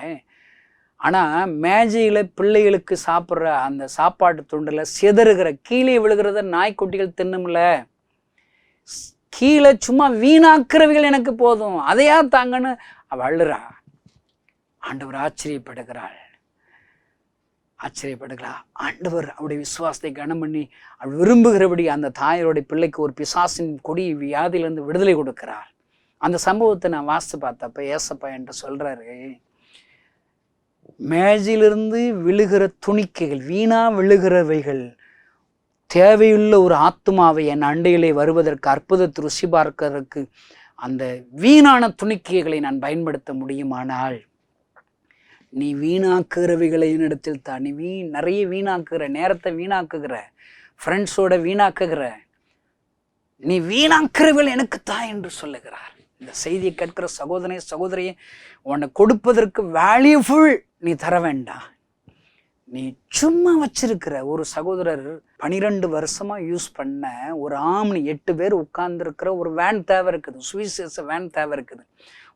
ஆனால் மேஜையில் பிள்ளைகளுக்கு சாப்பிட்ற அந்த சாப்பாட்டு துண்டில் சிதறுகிற கீழே விழுகிறத நாய்க்குட்டிகள் தின்னும்ல, கீழே சும்மா வீணாக்குறவைகள் எனக்கு போதும், அதையா தாங்கன்னு அவள் அழுறா. ஆண்டவர் ஆச்சரியப்படுகிறாள். ஆண்டவர் அவருடைய விசுவாசத்தை கனம் பண்ணி அவள் விரும்புகிறபடி அந்த தாயருடைய பிள்ளைக்கு ஒரு பிசாசின் கொடி வியாதியிலிருந்து விடுதலை கொடுக்கிறார். அந்த சம்பவத்தை நான் வாசித்து பார்த்தப்ப ஏசப்பா என்று சொல்றாரு, மேஜையிலிருந்து விழுகிற துணிக்கைகள், வீணா விழுகிறவைகள், தேவையுள்ள ஒரு ஆத்மாவை என் அண்டையிலே வருவதற்கு, அற்புதத்தை ருசி பார்க்கிறதுக்கு அந்த வீணான துணிக்கைகளை நான் பயன்படுத்த முடியுமானால், நீ வீணாக்குகிறவைகளை என்னிடத்தில் தான். நீ நிறைய வீணாக்குகிற, நேரத்தை வீணாக்குகிற, ஃப்ரெண்ட்ஸோட வீணாக்குகிற, நீ வீணாக்குறவைகள் எனக்கு தான் என்று சொல்லுகிறார். இந்த செய்தியை கேட்கிற சகோதரியே, உன்னை கொடுப்பதற்கு வேல்யூஃபுல் நீ தர வேண்டாம். நீ சும்மா வச்சிருக்கிற ஒரு சகோதரர் 12 வருஷமா யூஸ் பண்ண ஒரு ஆம்னி, 8 பேர் உட்கார்ந்துருக்கிற ஒரு வேன் தேவை இருக்குது, சுவிசேஷ வேன் தேவை இருக்குது.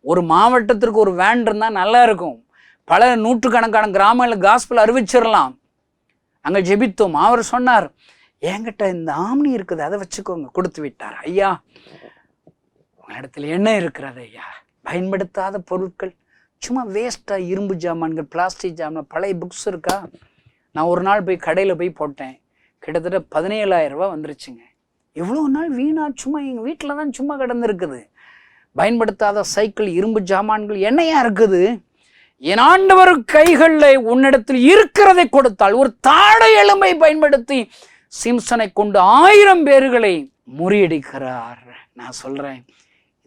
ஒரு மாவட்டத்திற்கு ஒரு வேன் இருந்தால் நல்லா இருக்கும். பல நூற்றுக்கணக்கான கிராமங்களில் காஸ்பல் அறிவிச்சிடலாம். அங்கே ஜெபித்தோம். அவர் சொன்னார், என்கிட்ட இந்த ஆம்னி இருக்குது, அதை வச்சுக்கோங்க. கொடுத்து விட்டார். ஐயா, இடத்துல என்ன இருக்கிறது ஐயா? பயன்படுத்தாத பொருட்கள், சும்மா வேஸ்ட்டாக இரும்பு ஜாமான்கள், பிளாஸ்டிக் ஜாமான், பழைய புக்ஸ் இருக்கா? நான் ஒரு நாள் போய் கடையில் போய் போட்டேன், கிட்டத்தட்ட 17,000 ரூபா வந்துருச்சுங்க. எவ்வளோ நாள் வீணா சும்மா எங்கள் வீட்டில் தான் சும்மா கிடந்துருக்குது. பயன்படுத்தாத சைக்கிள், இரும்பு ஜாமான்கள் என்னையா இருக்குது? என் ஆண்டவர் கைகளில் உன்னிடத்தில் இருக்கிறதை கொடுத்தால், ஒரு தாடை எலும்பை பயன்படுத்தி சிம்சனை கொண்டு 1000 பேர்களை முறியடிக்கிறார். நான் சொல்கிறேன்,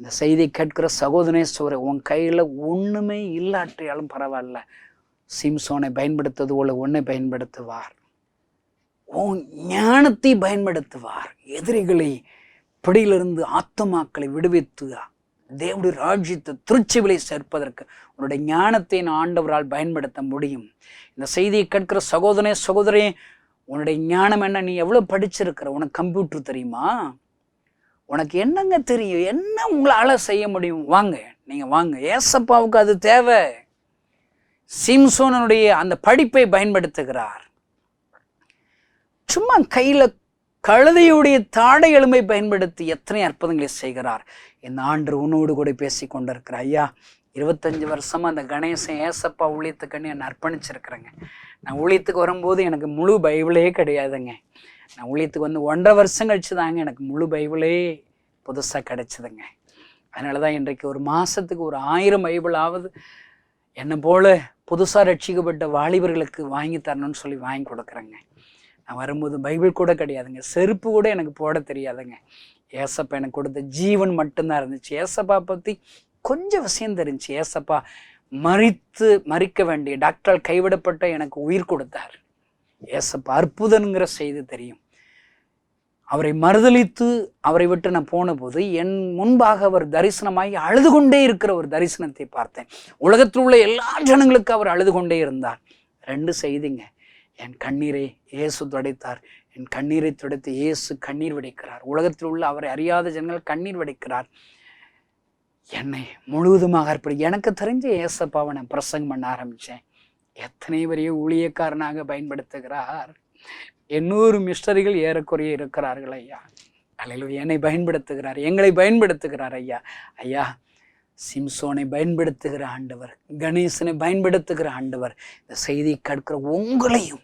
இந்த செய்தி கேட்கிற சகோதரனே, உன் கையில் ஒன்றுமே இல்லாட்டியாலும் பரவாயில்ல, சிம்சோனை பயன்படுத்துவது போல உன்னை பயன்படுத்துவார். உன் ஞானத்தை பயன்படுத்துவார். எதிரிகளை பிடியிலிருந்து ஆத்துமாக்களை விடுவித்து தேவனுடைய ராஜ்யத்தை திருச்சிவிலை சேர்ப்பதற்கு உன்னுடைய ஞானத்தை ஆண்டவரால் பயன்படுத்த முடியும். இந்த செய்தியை கேட்கிற சகோதரியே, உன்னுடைய ஞானம் என்ன? நீ எவ்வளோ படிச்சிருக்கிற? உனக்கு கம்ப்யூட்டர் தெரியுமா? உனக்கு என்னங்க தெரியும்? என்ன உங்களால் செய்ய முடியும்? வாங்க, நீங்கள் வாங்க. ஏசப்பாவுக்கு அது தேவை. சிம்சோனுடைய அந்த படிப்பை பயன்படுத்துகிறார். சும்மா கையில் கழுதையுடைய தாடை எலும்பை பயன்படுத்தி எத்தனை அற்புதங்களை செய்கிறார். இந்த ஆண்டு உன்னோடு கூட பேசி கொண்டிருக்கிற ஐயா, 25 வருஷமாக அந்த கணேசன் ஏசப்பா ஊழியத்துக்குன்னு என்னை அர்ப்பணிச்சிருக்கிறேங்க. நான் ஊழியத்துக்கு வரும்போது எனக்கு முழு பைபிளே கிடையாதுங்க. நான் ஊழியத்துக்கு வந்து 1.5 வருஷம் கழிச்சு தாங்க எனக்கு முழு பைபிளே புதுசாக கிடைச்சிதுங்க. அதனால தான் இன்றைக்கு ஒரு மாதத்துக்கு ஒரு 1000 பைபிளாவது என்னை போல் புதுசாக ரட்சிக்கப்பட்ட வாலிபர்களுக்கு வாங்கி தரணும்னு சொல்லி வாங்கி கொடுக்குறேங்க. நான் வரும்போது பைபிள் கூட கிடையாதுங்க, செருப்பு கூட எனக்கு போட தெரியாதுங்க. ஏசப்பா எனக்கு கொடுத்த ஜீவன் மட்டும்தான் இருந்துச்சு. ஏசப்பா பற்றி கொஞ்சம் விஷயம் தெரிஞ்சு. ஏசப்பா மறிக்க வேண்டிய டாக்டரால் கைவிடப்பட்ட எனக்கு உயிர் கொடுத்தார். ஏசப்பா அற்புதங்கிற செய்தி தெரியும். அவரை மறுதலித்து அவரை விட்டு நான் போன போது என் முன்பாக அவர் தரிசனமாகி அழுது கொண்டே இருக்கிற ஒரு தரிசனத்தை பார்த்தேன். உலகத்தில் உள்ள எல்லா ஜனங்களுக்கு அவர் அழுது கொண்டே இருந்தார். 2 செய்திங்க. என் கண்ணீரை இயேசு துடைத்தார். என் கண்ணீரை துடைத்து இயேசு கண்ணீர் வடிக்கிறார். உலகத்தில் உள்ள அவரை அறியாத ஜனங்கள் கண்ணீர் வடிக்கிறார். என்னை முழுவதுமாக எனக்கு தெரிஞ்ச ஏசப்பாவை நான் பிரசங்கம் பண்ண ஆரம்பித்தேன். எத்தனை பெரிய ஊழியக்காரனாக பயன்படுத்துகிறார். 800 மிஸ்டரிகள் ஏறக்குறைய இருக்கிறார்கள் ஐயா. அல்லேலூயா. என்னை பயன்படுத்துகிறார், எங்களை பயன்படுத்துகிறார் ஐயா. ஐயா, சிம்சோனை பயன்படுத்துகிற ஆண்டவர், கணேசனை பயன்படுத்துகிற ஆண்டவர், இந்த செய்தி கேட்கிற உங்களையும்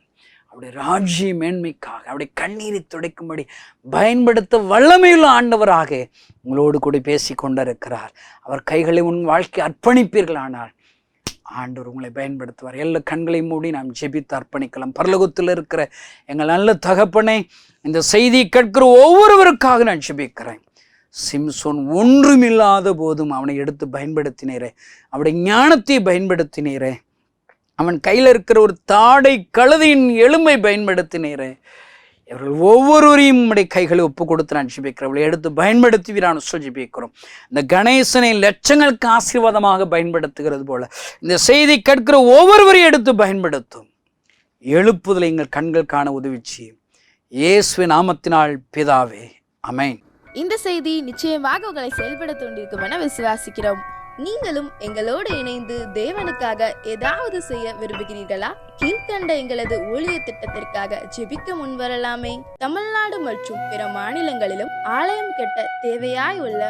அவருடைய ராஜ்ய மேன்மைக்காக அவருடைய கண்ணீரை துடைக்கும்படி பயன்படுத்த வல்லமையுள்ள ஆண்டவராக உங்களோடு கூட பேசி கொண்டிருக்கிறார். அவர் கைகளை உன் வாழ்க்கை அர்ப்பணிப்பீர்களானால் ஆண்டவர் உங்களை பயன்படுத்துவார். எல்லா கண்களையும் மூடி நாம் ஜெபித்து அர்ப்பணிக்கலாம். பரலோகத்தில் இருக்கிற எங்கள் நல்ல தகப்பனே, இந்த செய்தியை கேட்கிற ஒவ்வொருவருக்காக நான் ஜெபிக்கிறேன். சிம்சோன் ஒன்றுமில்லாத போதும் அவனை எடுத்து பயன்படுத்தினீரே, அவருடைய ஞானத்தை பயன்படுத்தினீரே, அவன் கையில் இருக்கிற ஒரு தாடை கழுதையின் எலும்பை பயன்படுத்தினீரே. இவர்கள் ஒவ்வொருவரையும் உடைய கைகளை ஒப்பு கொடுத்து நான் ஜெபிக்கிறேன். அவளை எடுத்து பயன்படுத்துவீரான்னு சொல்லி ஜெபிக்கிறோம். இந்த கணேசனை லட்சங்களுக்கு ஆசீர்வாதமாக பயன்படுத்துகிறது போல இந்த செய்தி கேட்கிற ஒவ்வொருவரையும் எடுத்து பயன்படுத்தும். எழுப்புதலை எங்கள் கண்கள் காண உதவிச்சு இயேசுவின் நாமத்தினால் பிதாவே, ஆமென். இந்த செய்தி நிச்சயமாக உங்களை செயல்பட தூண்டிருக்கும் என விசுவாசிக்கிறோம். நீங்களும் எங்களோடு இணைந்து தேவனுக்காக ஏதாவது செய்ய விரும்புகிறீர்களா? கீழ்கண்ட எங்களது ஊழிய திட்டத்திற்காக ஜெபிக்க முன்வரலாமே. தமிழ்நாடு மற்றும் பிற மாநிலங்களிலும் ஆலயம் கட்ட தேவையாய் உள்ள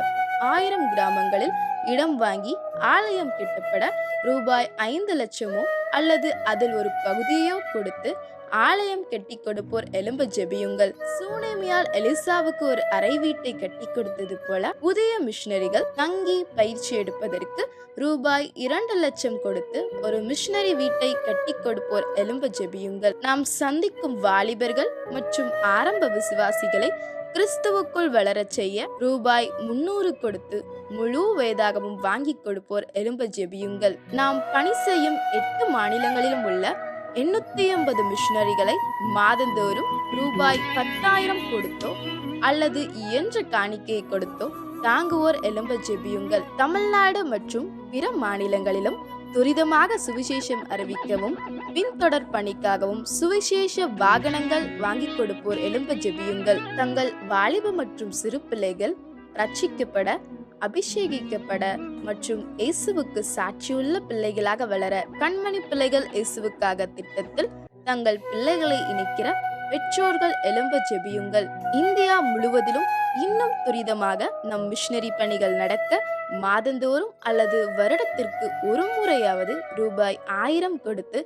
1000 கிராமங்களில் இடம் வாங்கி ஆலயம் கட்டப்பட ரூபாய் 5 லட்சமோ அல்லது அதில் ஒரு பகுதியோ கொடுத்து ஆலயம் கட்டி கொடுப்போர் எழும்ப ஜெபியுங்கள். சூனேமியால் எலிசாவுக்கு ஒரு அறை வீட்டை கட்டி கொடுத்தது போல புதிய மிஷனரிகள் தங்கி பயிற்சி எடுப்பதற்கு ரூபாய் 2 லட்சம் கொடுத்து ஒரு மிஷனரி வீட்டை கட்டி கொடுப்போர் எழும்ப ஜெபியுங்கள். நாம் சந்திக்கும் வாலிபர்கள் மற்றும் ஆரம்ப விசுவாசிகளை கிறிஸ்துவுக்குள் வளரச் செய்ய ரூபாய் 300 கொடுத்து முழு வேதாகமும் வாங்கி கொடுப்போர் எழும்ப ஜெபியுங்கள். நாம் பணி செய்யும் 8 மாநிலங்களிலும் உள்ள 880 மிஷனரிகளை மாதந்தோறும் ரூபாய் 10,000 கொடுத்தோ அல்லது இயன்ற காணிக்கையை கொடுத்தோ தாங்குவோர் எழும்ப ஜெபியுங்கள். தமிழ்நாடு மற்றும் பிற மாநிலங்களிலும் துரிதமாக சுவிசேஷம் அறிவிக்கவும் பின்தொடர் பணிக்காகவும் சுவிசேஷ வாகனங்கள் வாங்கி கொடுப்போர் எழும்ப ஜெபியுங்கள். தங்கள் வாலிப மற்றும் சிறு பிள்ளைகள் ரட்சிக்கப்பட, அபிஷேகிக்கப்பட மற்றும் இயேசுவுக்கு சாட்சியுள்ள பிள்ளைகளாக வளர கண்மணி பிள்ளைகள் இயேசுவுக்காக திட்டத்தில் தங்கள் பிள்ளைகளை இணைக்கிற பெற்றோர்கள் எழும்ப ஜெபியுங்கள். இந்தியா முழுவதிலும் இன்னும் துரிதமாக நம் மிஷனரி பணிகள் நடக்க மாதந்தோறும் அல்லது வருடத்திற்கு ஒரு முறையாவது ரூபாய் 1000 கொடுத்து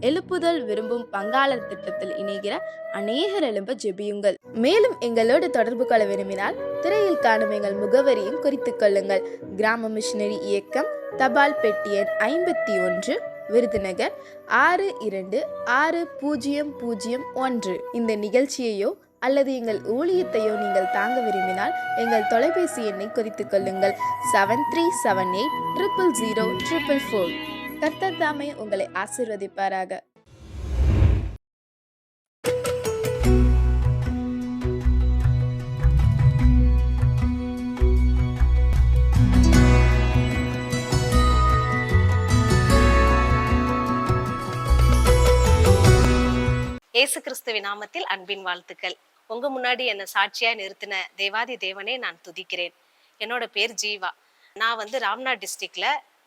எழுப்புதல் விரும்பும் பங்காளர் திட்டத்தில் இணைகிற அநேகர் எழும்ப ஜெபியுங்கள். மேலும் எங்களோடு தொடர்பு கொள்ள விரும்பினால் திரையில் காணும் எங்கள் முகவரியும் குறித்துக் கொள்ளுங்கள். கிராம மிஷனரி இயக்கம், தபால் பெட்டி எண் 51, விருதுநகர் 626001. இந்த நிகழ்ச்சியையோ அல்லது எங்கள் ஊழியத்தையோ நீங்கள் தாங்க விரும்பினால் எங்கள் தொலைபேசி எண்ணை குறித்துக் கொள்ளுங்கள். 7378000444. கர்த்தர் தாமே உங்களை ஆசீர்வதிப்பாராக. இயேசு கிறிஸ்துவின் நாமத்தில் அன்பின் வாழ்த்துக்கள். உங்க முன்னாடி என்னை சாட்சியா நிறுத்தின தேவாதி தேவனே நான் துதிக்கிறேன். என்னோட பேர் ஜீவா. நான் ராம்நாத் டிஸ்ட்ரிக்ட்ல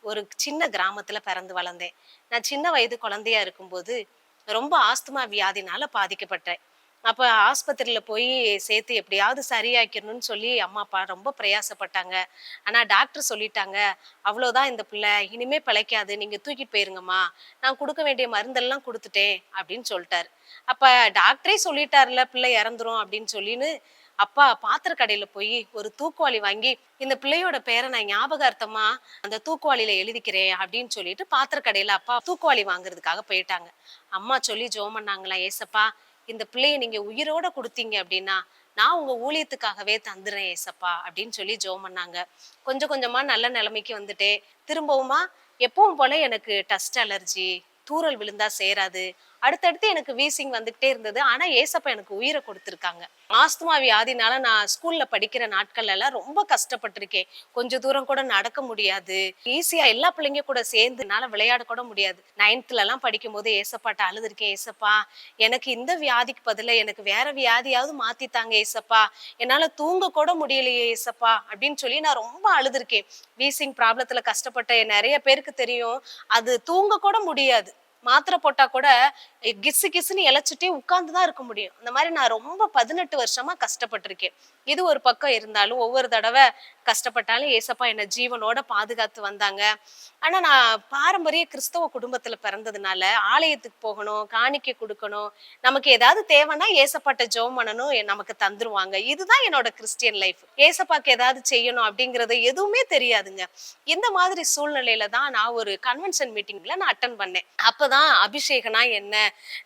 ஒரு சின்ன கிராமத்துல பிறந்து வளர்ந்தேன். நான் சின்ன வயது குழந்தையா இருக்கும்போது ரொம்ப ஆஸ்துமா வியாதினால பாதிக்கப்பட்டேன். அப்ப ஆஸ்பத்திரியில போய் சேர்த்து எப்படியாவது சரியாக்கணும்னு சொல்லி அம்மா அப்பா ரொம்ப பிரயாசப்பட்டாங்க. ஆனா டாக்டர் சொல்லிட்டாங்க, அவ்வளவுதான் இந்த பிள்ளை இனிமே பிழைக்காது, நீங்க தூக்கிட்டு போயிருங்கம்மா, நான் கொடுக்க வேண்டிய மருந்தெல்லாம் கொடுத்துட்டேன் அப்படின்னு சொல்லிட்டாரு. அப்ப டாக்டரே சொல்லிட்டாருல பிள்ளை இறந்துரும் அப்படின்னு சொல்லின்னு அப்பா பாத்திர கடையில போய் ஒரு தூக்குவாளி வாங்கி இந்த பிள்ளையோட பேரை நான் ஞாபகார்த்தமா அந்த தூக்குவாளியில எழுதிக்கிறேன் அப்படின்னு சொல்லிட்டு பாத்திர கடையில அப்பா தூக்குவாளி வாங்குறதுக்காக போயிட்டாங்க. அம்மா சொல்லி ஜெபம் பண்ணாங்களா, ஏசப்பா இந்த பிள்ளைய நீங்க உயிரோட கொடுத்தீங்க அப்படின்னா நான் உங்க ஊழியத்துக்காகவே தந்துடுறேன் ஏசப்பா அப்படின்னு சொல்லி ஜெபம் பண்ணாங்க. கொஞ்சம் கொஞ்சமா நல்ல நிலைமைக்கு வந்துட்டேன். திரும்பவுமா எப்பவும் போல எனக்கு டஸ்ட் அலர்ஜி, தூறல் விழுந்தா சேராது, அடுத்தடுத்து எனக்கு வீசிங் வந்துகிட்டே இருந்தது. ஆனா ஏசப்பா எனக்கு உயிரை கொடுத்திருக்காங்க. ஆஸ்துமா வியாதினால நான் ஸ்கூல்ல படிக்கிற நாட்கள்ல எல்லாம் ரொம்ப கஷ்டப்பட்டிருக்கேன். கொஞ்ச தூரம் கூட நடக்க முடியாது. ஈஸியா எல்லா பிள்ளைங்க கூட சேர்ந்து என்னால விளையாட கூட முடியாது. 9th எல்லாம் படிக்கும் போது ஏசப்பாட்ட அழுதுருக்கேன். ஏசப்பா, எனக்கு இந்த வியாதிக்கு பதிலா எனக்கு வேற வியாதியாவது மாத்தித்தாங்க ஏசப்பா, என்னால தூங்க கூட முடியலையே ஏசப்பா அப்படின்னு சொல்லி நான் ரொம்ப அழுதுருக்கேன். வீசிங் ப்ராப்ளத்துல கஷ்டப்பட்ட நிறைய பேருக்கு தெரியும், அது தூங்க கூட முடியாது. மாத்திரை போட்டா கூட கிசு கிசுன்னு இழைச்சிட்டே உட்கார்ந்துதான் இருக்க முடியும். அந்த மாதிரி நான் ரொம்ப 18 வருஷமா கஷ்டப்பட்டிருக்கேன். இது ஒரு பக்கம் இருந்தாலும் ஒவ்வொரு தடவை கஷ்டப்பட்டாலும் ஏசப்பா என்னை ஜீவனோட பாதுகாத்து வந்தாங்க. ஆனா நான் பாரம்பரிய கிறிஸ்தவ குடும்பத்துல பிறந்ததுனால ஆலயத்துக்கு போகணும், காணிக்கை கொடுக்கணும், நமக்கு ஏதாவது தேவைன்னா ஏசப்பாட்ட ஜெபம் பண்ணணும், நமக்கு தந்துருவாங்க. இதுதான் என்னோட கிறிஸ்டியன் லைஃப். ஏசப்பாக்கு ஏதாவது செய்யணும் அப்படிங்கறது எதுவுமே தெரியாதுங்க. இந்த மாதிரி சூழ்நிலையில தான் நான் ஒரு கன்வென்ஷன் மீட்டிங்ல நான் அட்டன் பண்ணேன். அப்பதான் அபிஷேகனா என்ன,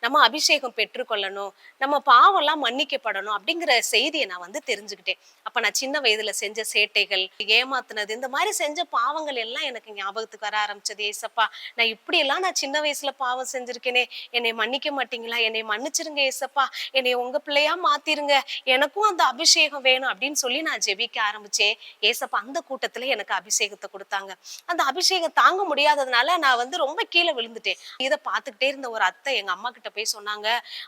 நம்ம அபிஷேகம் பெற்றுக்கொள்ளணும், நம்ம பாவம் எல்லாம் மன்னிக்கப்படணும் அப்படிங்கிற செய்தியை நான் தெரிஞ்சுக்கிட்டேன். அப்ப நான் சின்ன வயதுல செஞ்ச சேட்டைகள், ஏமாத்துனது, இந்த மாதிரி செஞ்ச பாவங்கள் எல்லாம் எனக்கு ஞாபகத்துக்கு வர ஆரம்பிச்சது. ஏசப்பா, நான் இப்படி எல்லாம் நான் சின்ன வயசுல பாவம் செஞ்சிருக்கேனே, என்னை மன்னிக்க மாட்டீங்களா, என்னை மன்னிச்சிருங்க ஏசப்பா, என்னை உங்க பிள்ளையா மாத்திருங்க, எனக்கும் அந்த அபிஷேகம் வேணும் அப்படின்னு சொல்லி நான் ஜெபிக்க ஆரம்பிச்சேன். ஏசப்பா அந்த கூட்டத்துல எனக்கு அபிஷேகத்தை கொடுத்தாங்க. அந்த அபிஷேகம் தாங்க முடியாததுனால நான் ரொம்ப கீழே விழுந்துட்டேன். இதை பார்த்துக்கிட்டே இருந்த ஒரு அத்தை எங்க அம்மா கிட்ட போய் சொன்னாங்க,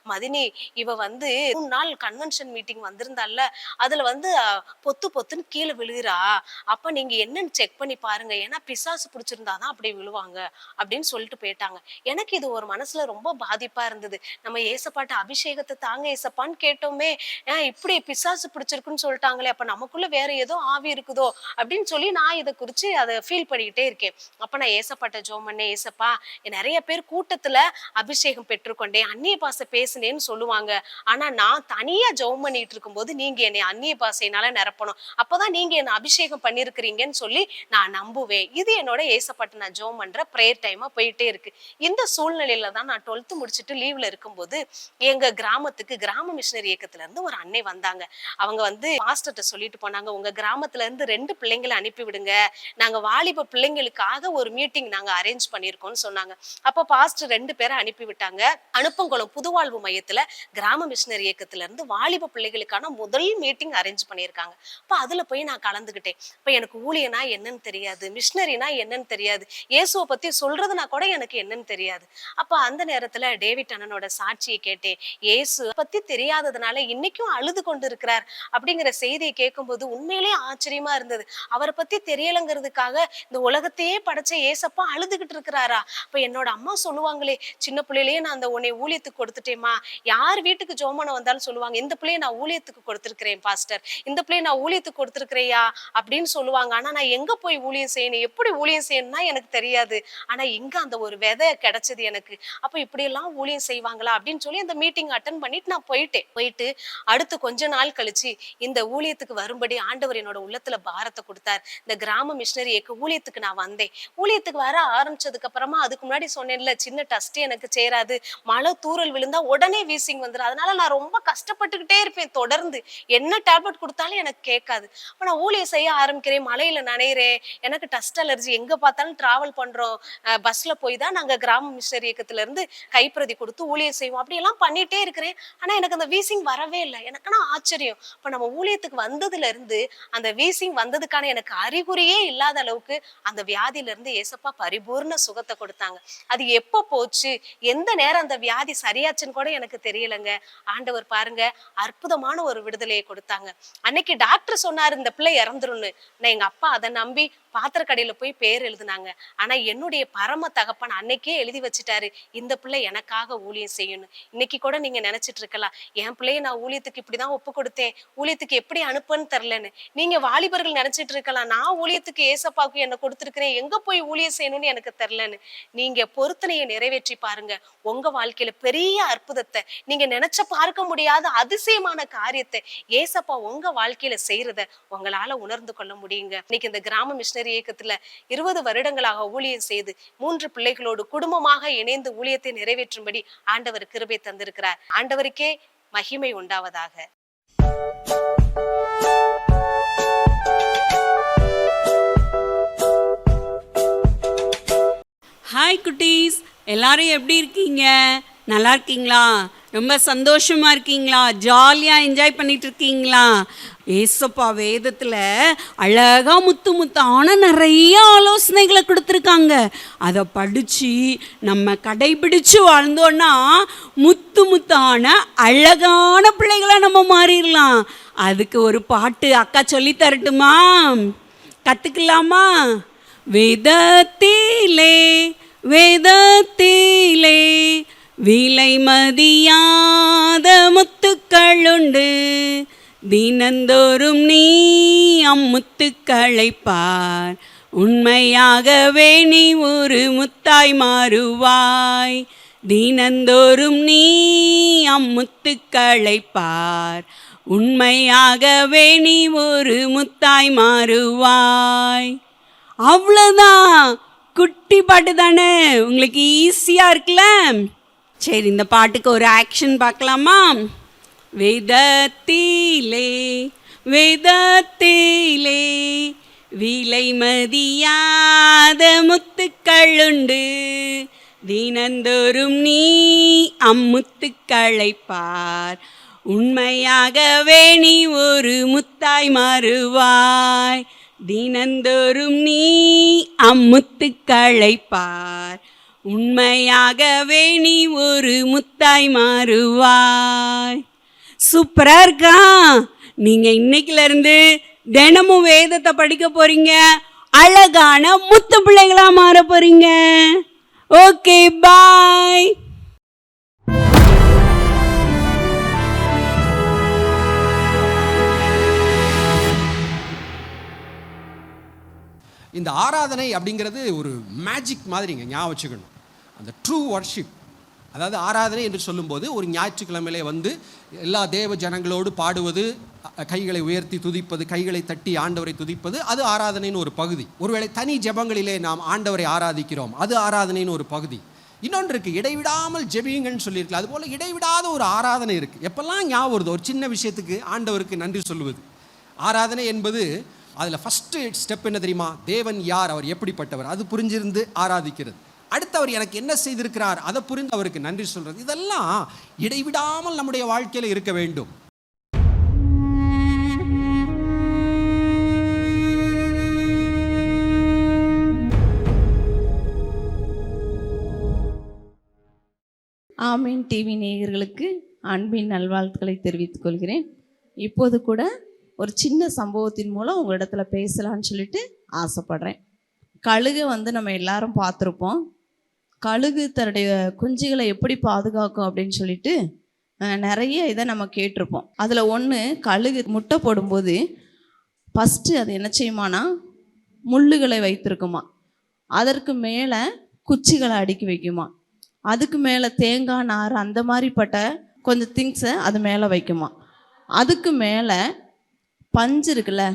மதினி, இவ 3 நாள் கன்வென்ஷன் மீட்டிங் வந்திருந்தால, அதுல பொத்து பொத்துன்னு கீழே விழுகிறா, அப்ப நீங்க என்னன்னு செக் பண்ணி பாருங்க, ஏன்னா பிசாசு பிடிச்சிருந்தாதான் அப்படி விழுவாங்க அப்படின்னு சொல்லிட்டு போயிட்டாங்க. எனக்கு இது ஒரு மனசுல ரொம்ப பாதிப்பா இருந்தது. நம்ம ஏசப்பாட்ட அபிஷேகத்தை தாங்க ஏசப்பான்னு கேட்டோமே, இப்படி பிசாசு பிடிச்சிருக்குன்னு சொல்லிட்டாங்களே, அப்ப நமக்குள்ள வேற ஏதோ ஆவி இருக்குதோ அப்படின்னு சொல்லி நான் இதை குறிச்சு அதை ஃபீல் பண்ணிக்கிட்டே இருக்கேன். அப்ப நான் ஏசப்பாட்ட ஜெபம் பண்ணேன். ஏசப்பா, நிறைய பேர் கூட்டத்துல அபிஷேகம் பெற்றுக்கொண்டேன், அந்நிய பாஷை பேசினேன்னு சொல்லுவாங்க, ஆனா நான் தனியா ஜெபம் பண்ணிட்டு இருக்கும்போது நீங்க என்னை அந்நிய பாஷையினால நிரப்பணும், அப்பதான் நீங்க என்ன அபிஷேகம் பண்ணிருக்கிறீங்கன்னு சொல்லி நான் நம்புவேன். இது என்னோட ஏசப்பாட்ட நான் ஜெபம் பண்ற பிரேயர் டைமா போயிட்டே இருக்கு. இந்த சூழ்நிலையில தான் நான் 12th முடிச்சுட்டு லீவ்ல இருக்கும்போது எங்க கிராமத்துக்கு கிராம மிஷனரி இயக்கத்துல இருந்து ஒரு அன்னை வந்தாங்க. அவங்க பாஸ்டர்ட்ட சொல்லிட்டு போனாங்க, உங்க கிராமத்துல இருந்து 2 பிள்ளைங்களை அனுப்பி விடுங்க, நாங்க வாலிப பிள்ளைங்களுக்காக ஒரு மீட்டிங் நாங்க அரேஞ்ச் பண்ணிருக்கோம்னு சொன்னாங்க. அப்ப பாஸ்டர் 2 பேரை அனுப்பி விட்டாங்க. அனுப்பங்குளம் புதுவாழ்வு மையத்துல கிராம மிஷனரி இயக்கத்துல இருந்து வாலிப பிள்ளைகளுக்கான முதல் மீட்டிங் அரேஞ்ச் பண்ணியிருக்காங்க. அப்ப அதுல போய் நான் கலந்துகிட்டேன். இப்ப எனக்கு ஊழியனா என்னன்னு தெரியாது, மிஷனரினா என்னன்னு தெரியாது, இயேசுவை பத்தி சொல்றதுனா கூட எனக்கு என்னன்னு தெரியாது. அப்ப அந்த நேரத்துல டேவிட் அண்ணனோட சாட்சியை கேட்டேன். இயேசு பத்தி தெரியாததுனால இன்னைக்கும் அழுது கொண்டு இருக்கிறார் அப்படிங்கிற செய்தியை கேட்கும்போது உண்மையிலேயே ஆச்சரியமா இருந்தது. அவரை பத்தி தெரியலங்கிறதுக்காக இந்த உலகத்தையே படைச்ச ஏசப்பா அழுதுகிட்டு இருக்கிறாரா? அப்ப என்னோட அம்மா சொல்லுவாங்களே, சின்ன பிள்ளையிலேயே நான் அந்த உன்னை ஊழியத்துக்கு கொடுத்துட்டேமா, யார் வீட்டுக்கு ஜோமனை வந்தாலும் சொல்லுவாங்க, இந்த பிள்ளைய நான் ஊழியத்துக்கு கொடுத்துருக்கிறேன் பாஸ்டர், இந்த பிள்ளைய நான் ஊழியத்துக்கு கொடுத்துருக்கிறையா அப்படின்னு சொல்லுவாங்க. ஆனா நான் எங்க போய் ஊழியம் செய்யணும், எப்படி ஊழியம் செய்யணும்னா எனக்கு தெரியாது. ஆனா இங்க அந்த ஒரு விதை கிடைச்சது எனக்கு. அப்ப இப்படி எல்லாம் ஊழியம் செய்வாங்களா அப்படின்னு சொல்லி அந்த மீட்டிங் அட்டன் பண்ணிட்டு நான் போயிட்டு அடுத்து கொஞ்ச நாள் கழிச்சு இந்த ஊழியத்துக்கு வரும்படி ஆண்டவர் என்னோட உள்ளத்துல பாரத்தை கொடுத்தார். இந்த கிராம மிஷனரி ஊழியத்துக்கு நான் வந்தேன். ஊழியத்துக்கு வர ஆரம்பிச்சதுக்கு அப்புறமா, அதுக்கு முன்னாடி சொன்னேன்ல, சின்ன டஸ்ட் எனக்கு சேராது, மழை தூறல் விழுந்தா உடனே வீசிங் வந்துடும், அதனால நான் ரொம்ப கஷ்டப்பட்டுக்கிட்டே இருப்பேன். தொடர்ந்து என்ன டேப்லெட் கொடுத்தாலும் எனக்கு கேட்காது. அப்ப நான் ஊழியம் செய்ய ஆரம்பிக்கிறேன், மழையில நனைகிறேன், எனக்கு டஸ்ட் அலர்ஜி, எங்க பார்த்தாலும் டிராவல் பண்றோம், பஸ்ல போய் தான் நாங்க கிராம மிஷனரி இயக்கத்துல இருந்து கைப்பிரதி கொடுத்து ஊழியம் செய்வோம். அப்படி எல்லாம் பண்ணிட்டே இருக்கிறேன். ஆனா எனக்கு அந்த வீசிங் வரவே இல்லை. எனக்குன்னா ஆச்சரியம். இப்ப நம்ம ஊழியத்துக்கு வந்ததுல இருந்து அந்த வீசிங் வந்ததுக்கான எனக்கு அறிகுறியே இல்லாத அளவுக்கு அந்த வியாதியில இருந்து ஏசப்பா பரிபூர்ண சுகத்தை கொடுத்தாங்க. அது எப்ப போச்சு, எந்த நேரம் அந்த வியாதி சரியாச்சுன்னு கூட எனக்கு தெரியலங்க. ஆண்டவர் பாருங்க அற்புதமான ஒரு விடுதலையை கொடுத்தாங்க. அன்னைக்கு டாக்டர் சொன்னாரு இந்த பிள்ளை இறந்துருன்னு. நான் எங்க அப்பா அதை நம்பி பாத்திர கடையில போய் பேர் எழுதினாங்க. ஆனா என்னுடைய பரம தகப்பன் அன்னைக்கே எழுதி வச்சுட்டாரு, இந்த பிள்ளை எனக்காக ஊழியம் செய்யணும். இன்னைக்கு கூட நீங்க நினைச்சிட்டு இருக்கலாம், என் பிள்ளைய நான் ஊழியத்துக்கு இப்படிதான் ஒப்பு கொடுத்தேன், ஊழியத்துக்கு எப்படி அனுப்புன்னு தெரியலன்னு. நீங்க வாலிபர்கள் நினைச்சிட்டு இருக்கலாம், நான் ஊழியத்துக்கு ஏசப்பாவுக்கு என்ன கொடுத்துருக்கிறேன், எங்க போய் ஊழியம் செய்யணும்னு எனக்கு தெரியலன்னு. நீங்க பொருத்தனையை நிறைவேற்றி பாருங்க, உங்க வாழ்க்கையில பெரிய அற்புதத்தை, நீங்க நினைச்ச பார்க்க முடியாத அதிசயமான காரியத்தை ஏசப்பா உங்க வாழ்க்கையில செய்யறத உங்களால உணர்ந்து கொள்ள முடியுங்க. இன்னைக்கு இந்த கிராம மிஷனரி இயக்கத்துல 20 வருடங்களாக ஊழியம் செய்து 3 பிள்ளைகளோடு குடும்பமாக இணைந்து ஊழியத்தை நிறைவேற்றும்படி ஆண்டவர் கிருபை தந்திருக்கிறார். ஆண்டவருக்கே மகிமை உண்டாவதாக. ஹாய் குட்டீஸ், எல்லாரும் எப்படி இருக்கீங்க? நல்லா இருக்கீங்களா? ரொம்ப சந்தோஷமா இருக்கீங்களா? ஜாலியாக என்ஜாய் பண்ணிட்டு இருக்கீங்களா? ஏசப்பா வேதத்தில் அழகாக முத்து முத்தான நிறைய ஆலோசனைகளை கொடுத்துருக்காங்க. அதை படித்து நம்ம கடைபிடிச்சு வாழ்ந்தோன்னா முத்து முத்தான அழகான பிள்ளைகளாக நம்ம மாறிடலாம். அதுக்கு ஒரு பாட்டு அக்கா சொல்லி தரட்டுமா? கற்றுக்கலாமா? வேதத்திலே வேதத்திலே விலை மதியாத முத்துக்களுண்டு, தினந்தோறும் நீ அம்முத்துக்களை பார், உண்மையாகவே நீ ஒரு முத்தாய் மாறுவாய். தினந்தோறும் நீ அம்முத்துக்களை பார், உண்மையாகவே நீ ஒரு முத்தாய் மாறுவாய். அவ்வளோதான், குட்டி பாட்டு தானே, உங்களுக்கு ஈஸியாக இருக்குல்ல? சரி, இந்த பாட்டுக்கு ஒரு ஆக்ஷன் பார்க்கலாமா? வேதத்திலே வேதத்திலே விலை மதியாத முத்துக்களுண்டு, தினந்தோறும் நீ அம்முத்துக்களை பார், உண்மையாகவே நீ ஒரு முத்தாய் மாறுவாய். தினந்தோறும் நீ அம்முத்துக்களை பார், உண்மையாகவே நீ ஒரு முத்தாய் மாறுவாய். சூப்பராக இருக்கா? நீங்கள் இன்னைக்கிலேருந்து தினமும் வேதத்தை படிக்க போகிறீங்க, அழகான முத்து பிள்ளைகளாக மாற போகிறீங்க. ஓகே, பாய். இந்த ஆராதனை அப்படிங்கிறது ஒரு மேஜிக் மாதிரிங்க, ஞாபகம் வச்சுக்கணும். அந்த ட்ரூ வர்ஷிப், அதாவது ஆராதனை என்று சொல்லும்போது ஒரு ஞாயிற்றுக்கிழமையிலே வந்து எல்லா தேவ ஜனங்களோடு பாடுவது, கைகளை உயர்த்தி துதிப்பது, கைகளை தட்டி ஆண்டவரை துதிப்பது, அது ஆராதனையின் ஒரு பகுதி. ஒருவேளை தனி ஜெபங்களிலே நாம் ஆண்டவரை ஆராதிக்கிறோம், அது ஆராதனையின் ஒரு பகுதி. இன்னொன்று இருக்குது, இடைவிடாமல் ஜெபியுங்கன்னு சொல்லியிருக்கலாம். அதுபோல் இடைவிடாத ஒரு ஆராதனை இருக்குது. எப்பெல்லாம் ஞாபகம் வருது ஒரு சின்ன விஷயத்துக்கு ஆண்டவருக்கு நன்றி சொல்லுவது. ஆராதனை என்பது அதில் ஃபஸ்ட்டு ஸ்டெப் என்ன தெரியுமா? தேவன் யார், அவர் எப்படிப்பட்டவர், அது புரிஞ்சிருந்து ஆராதிக்கிறது. அடுத்து அவர் எனக்கு என்ன செய்திருக்கிறார், அதை புரிந்து அவருக்கு நன்றி சொல்கிறது. இதெல்லாம் இடைவிடாமல் நம்முடைய வாழ்க்கையில் இருக்க வேண்டும். ஆமீன் டிவி நேயர்களுக்கு அன்பின் நல்வாழ்த்துக்களை தெரிவித்துக் கொள்கிறேன். இப்போது கூட ஒரு சின்ன சம்பவத்தின் மூலம் உங்களிடத்துல பேசலான்னு சொல்லிட்டு ஆசைப்படுறேன். கழுகு நம்ம எல்லாரும் பார்த்துருப்போம். கழுகு தன்னுடைய குஞ்சுகளை எப்படி பாதுகாக்கும் அப்படின்னு சொல்லிட்டு நிறைய இதை நம்ம கேட்டிருப்போம். அதில் ஒன்று, கழுகு முட்டை போடும்போது ஃபஸ்ட்டு அது என்ன செய்யுமானா முள்ளுகளை வைத்திருக்குமா, அதற்கு மேலே குச்சிகளை அடுக்கி வைக்குமா, அதுக்கு மேலே தேங்காய் நார் அந்த மாதிரிப்பட்ட கொஞ்சம் திங்ஸை அது மேலே வைக்குமா, அதுக்கு மேலே பஞ்சு இருக்குல்ல,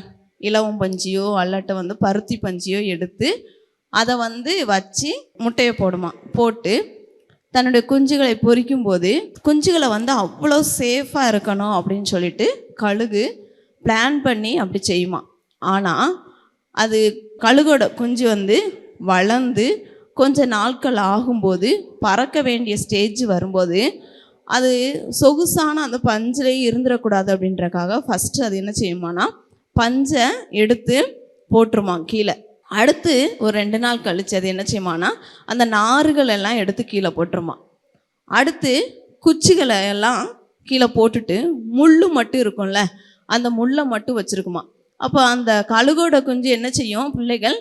இலவம் பஞ்சியோ அல்லட்ட பருத்தி பஞ்சியோ எடுத்து அதை வச்சு முட்டையை போடுமா. போட்டு தன்னுடைய குஞ்சுகளை பொரிக்கும்போது குஞ்சுகளை அவ்வளோ சேஃபாக இருக்கணும் அப்படின்னு சொல்லிட்டு கழுகு பிளான் பண்ணி அப்படி செய்யுமா. ஆனால் அது கழுகோட குஞ்சு வளர்ந்து கொஞ்சம் நாட்கள் ஆகும்போது பறக்க வேண்டிய ஸ்டேஜ் வரும்போது அது சொகுசான அந்த பஞ்சிலே இருந்துடக்கூடாது அப்படின்றக்காக ஃபஸ்ட்டு அது என்ன செய்யுமானா பஞ்சை எடுத்து போட்டுருமா கீழே. அடுத்து ஒரு 2 நாள் கழித்து அது என்ன செய்யுமானா அந்த நார்கள் எல்லாம் எடுத்து கீழே போட்டுருமா. அடுத்து குச்சிகளை எல்லாம் கீழே போட்டுட்டு முள் மட்டும் இருக்கும்ல, அந்த முள்ளை மட்டும் வச்சுருக்குமா. அப்போ அந்த கழுகோட குஞ்சு என்ன செய்யும், பிள்ளைகள்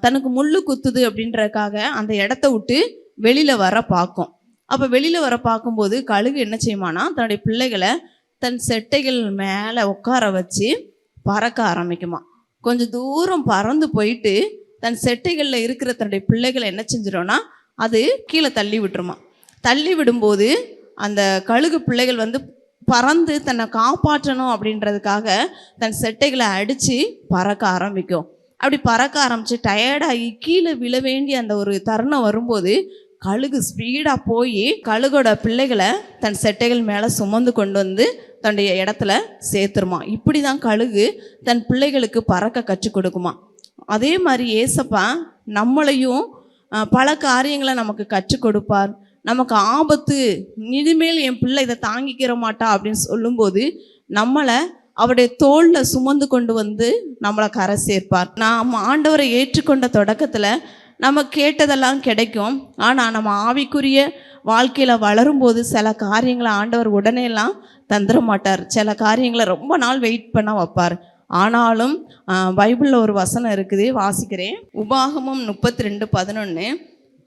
தனக்கு முள் குத்துது அப்படின்றதுக்காக அந்த இடத்த விட்டு வெளியில் வர பார்க்கும். அப்போ வெளியில் வர பார்க்கும்போது கழுகு என்ன செய்யுமானா தன்னுடைய பிள்ளைகளை தன் செட்டைகள் மேலே உட்கார வச்சு பறக்க ஆரம்பிக்குமா. கொஞ்சம் தூரம் பறந்து போயிட்டு தன் செட்டைகளில் இருக்கிற தன்னுடைய பிள்ளைகளை என்ன செஞ்சிடும்னா அது கீழே தள்ளி விட்டுருமா. தள்ளி விடும்போது அந்த கழுகு பிள்ளைகள் பறந்து தன்னை காப்பாற்றணும் அப்படின்றதுக்காக தன் செட்டைகளை அடித்து பறக்க ஆரம்பிக்கும். அப்படி பறக்க ஆரம்பித்து டயர்டாகி கீழே விழ வேண்டிய அந்த ஒரு தருணம் வரும்போது கழுகு ஸ்பீடாக போய் கழுகோட பிள்ளைகளை தன் செட்டைகள் மேலே சுமந்து கொண்டு தன்னுடைய இடத்துல சேர்த்துருமா. இப்படி தான் கழுகு தன் பிள்ளைகளுக்கு பறக்க கற்றுக் கொடுக்குமா. அதே மாதிரி ஏசப்பா நம்மளையும் பல காரியங்களை நமக்கு கற்றுக் கொடுப்பார். நமக்கு ஆபத்து, இனிமேல் என் பிள்ளை இதை தாங்கிக்கிற மாட்டா அப்படின்னு சொல்லும்போது நம்மளை அவருடைய தோளில் சுமந்து கொண்டு வந்து நம்மளை கரை சேர்ப்பார். நாம் ஆண்டவரை ஏற்றுக்கொண்ட தொடக்கத்தில் நம்ம கேட்டதெல்லாம் கிடைக்கும். ஆனால் நம்ம ஆவிக்குரிய வாழ்க்கையில் வளரும்போது சில காரியங்களை ஆண்டவர் உடனேலாம் தந்துட மாட்டார். சில காரியங்களை ரொம்ப நாள் வெயிட் பண்ண வைப்பார். ஆனாலும் பைபிளில் ஒரு வசனம் இருக்குது, வாசிக்கிறேன். உபாகமம் 32:11.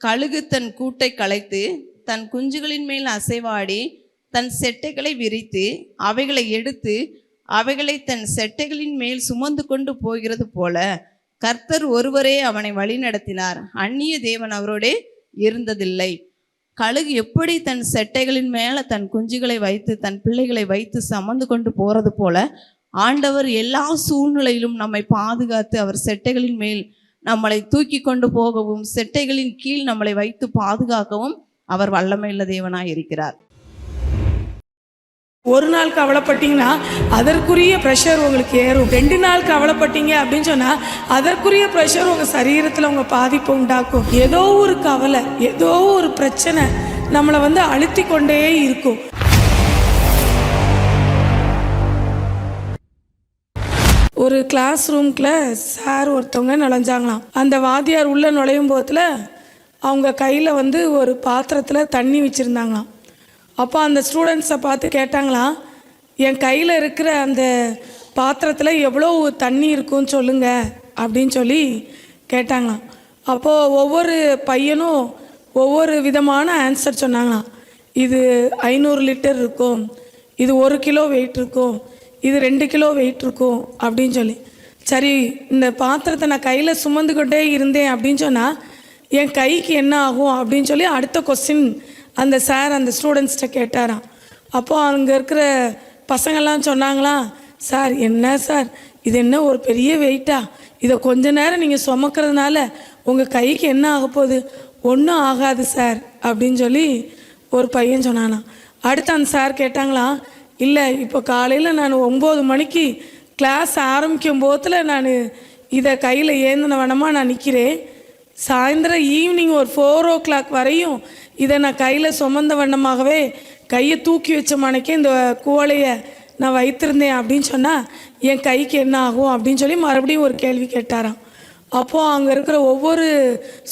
கழுகு தன் கூட்டை கலைத்து தன் குஞ்சுகளின் மேல் அசைவாடி தன் செட்டைகளை விரித்து அவைகளை எடுத்து அவைகளை தன் செட்டைகளின் மேல் சுமந்து கொண்டு போகிறது போல கர்த்தர் ஒருவரே அவனை வழி நடத்தினார், அந்நிய தேவன் அவரோடே இருந்ததில்லை. கழுகு எப்படி தன் செட்டைகளின் மேலே தன் குஞ்சுகளை வைத்து தன் பிள்ளைகளை வைத்து சுமந்து கொண்டு போகிறது போல ஆண்டவர் எல்லா சூழ்நிலையிலும் நம்மை பாதுகாத்து அவர் செட்டைகளின் மேல் நம்மளை தூக்கி கொண்டு போகவும் செட்டைகளின் கீழ் நம்மளை வைத்து பாதுகாக்கவும் அவர் வல்லமையுள்ள தேவனாய் இருக்கிறார். ஒரு நாள் கவலைப்பட்டீங்கன்னா அதற்குரிய ப்ரெஷர் உங்களுக்கு ஏறும். 2 நாள் கவலைப்பட்டீங்க அப்படின்னு சொன்னால் அதற்குரிய ப்ரெஷர் உங்கள் சரீரத்தில் உங்கள் பாதிப்பு உண்டாக்கும். ஏதோ ஒரு கவலை, ஏதோ ஒரு பிரச்சனை நம்மளை அழுத்தி கொண்டே இருக்கும். ஒரு கிளாஸ் ரூம்குள்ள சார் ஒருத்தவங்க நுழைஞ்சாங்களாம். அந்த வாத்தியார் உள்ள நுழையும் போதில் அவங்க கையில் ஒரு பாத்திரத்தில் தண்ணி வச்சுருந்தாங்களாம். அப்போ அந்த ஸ்டூடெண்ட்ஸை பார்த்து கேட்டாங்களாம், என் கையில் இருக்கிற அந்த பாத்திரத்தில் எவ்வளோ தண்ணி இருக்குன்னு சொல்லுங்க அப்படின்னு சொல்லி கேட்டாங்களாம். அப்போது ஒவ்வொரு பையனும் ஒவ்வொரு விதமான ஆன்சர் சொன்னாங்களாம். இது 500 லிட்டர் இருக்கும், இது 1 கிலோ வெயிட் இருக்கும், இது 2 கிலோ வெயிட் இருக்கும் அப்படின்னு சொல்லி. சரி, இந்த பாத்திரத்தை நான் கையில் சுமந்து கொண்டே இருந்தேன் அப்படின்னு சொன்னால் என் கைக்கு என்ன ஆகும் அப்படின்னு சொல்லி அடுத்த கொஸ்டின் அந்த சார் அந்த ஸ்டூடெண்ட்ஸ்கிட்ட கேட்டாராம். அப்போது அங்கே இருக்கிற பசங்கள்லாம் சொன்னாங்களாம், சார் என்ன சார் இது என்ன ஒரு பெரிய வெயிட்டா, இதை கொஞ்ச நேரம் நீங்கள் சுமக்கிறதுனால உங்கள் கைக்கு என்ன ஆக போகுது, ஒன்றும் ஆகாது சார் அப்படின்னு சொல்லி ஒரு பையன் சொன்னானாம். அடுத்து அந்த சார் கேட்டாங்களாம், இல்லை இப்போ காலையில் நான் 9 மணிக்கு கிளாஸ் ஆரம்பிக்கும் போதில் நான் இதை கையில் ஏந்தின வனமாக நான் நிற்கிறேன், சாயந்தரம் ஈவினிங் ஒரு 4 o'clock வரையும் இதை நான் கையில் சுமந்த வண்ணமாகவே கையை தூக்கி வச்ச மனைக்கே இந்த குவளையை நான் வைத்திருந்தேன் அப்படின்னு சொன்னால் என் கைக்கு என்ன ஆகும் அப்படின்னு சொல்லி மறுபடியும் ஒரு கேள்வி கேட்டாராம். அப்போது அங்கே இருக்கிற ஒவ்வொரு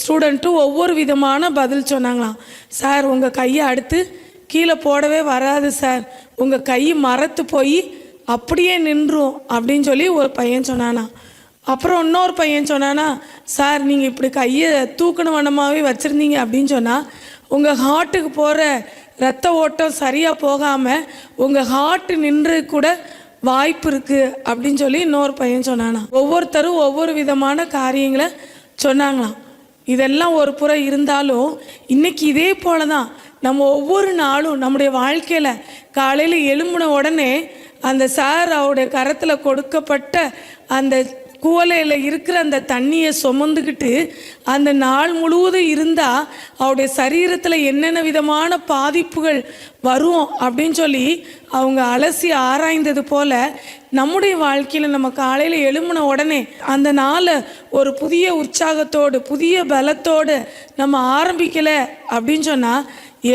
ஸ்டூடெண்ட்டும் ஒவ்வொரு விதமான பதில் சொன்னாங்களாம். சார் உங்கள் கையை அடுத்து கீழே போடவே வராது சார், உங்கள் கை மரத்து போய் அப்படியே நின்றும் அப்படின்னு சொல்லி ஒரு பையன் சொன்னானா. அப்புறம் இன்னொரு பையன் சொன்னானா, சார் நீங்கள் இப்படி கையை தூக்கண வண்ணமாகவே வச்சுருந்தீங்க அப்படின்னு சொன்னால் உங்கள் ஹார்ட்டுக்கு போகிற ரத்த ஓட்டம் சரியாக போகாமல் உங்கள் ஹார்ட்டு நின்று கூட வாய்ப்பு இருக்குது அப்படின்னு சொல்லி இன்னொரு பையன் சொன்னானா. ஒவ்வொருத்தரும் ஒவ்வொரு விதமான காரியங்களை சொன்னாங்களாம். இதெல்லாம் ஒரு புறம் இருந்தாலும் இன்றைக்கி இதே போல தான் நம்ம ஒவ்வொரு நாளும் நம்முடைய வாழ்க்கையில் காலையில் எழும்பின உடனே அந்த சார் அவருடைய கரத்தில் கொடுக்கப்பட்ட அந்த குவலையில் இருக்கிற அந்த தண்ணியை சுமந்துக்கிட்டு அந்த நாள் முழுவதும் இருந்தால் அவருடைய சரீரத்தில் என்னென்ன விதமான பாதிப்புகள் வரும் அப்படின்னு சொல்லி அவங்க அலசி ஆராய்ந்தது போல் நம்முடைய வாழ்க்கையில் நம்ம காலையில் எழும்பின உடனே அந்த நாளை ஒரு புதிய உற்சாகத்தோடு புதிய பலத்தோடு நம்ம ஆரம்பிக்கலை அப்படின்னு சொன்னால்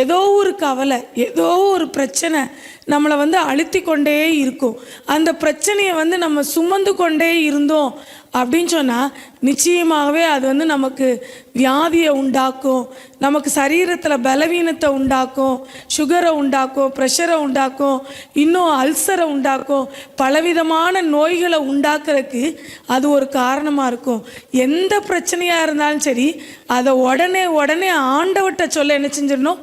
ஏதோ ஒரு கவலை, ஏதோ ஒரு பிரச்சனை நம்மளை அழுத்தி கொண்டே இருக்கும். அந்த பிரச்சனையை நம்ம சுமந்து கொண்டே இருந்தோம் அப்படின்னு சொன்னால் நிச்சயமாகவே அது நமக்கு வியாதியை உண்டாக்கும், நமக்கு சரீரத்தில் பலவீனத்தை உண்டாக்கும், சுகரை உண்டாக்கும், ப்ரெஷரை உண்டாக்கும், இன்னும் அல்சரை உண்டாக்கும், பலவிதமான நோய்களை உண்டாக்குறதுக்கு அது ஒரு காரணமாக இருக்கும். எந்த பிரச்சனையாக இருந்தாலும் சரி அதை உடனே ஆண்டவர்கிட்ட சொல்ல என்ன செஞ்சிடணும்,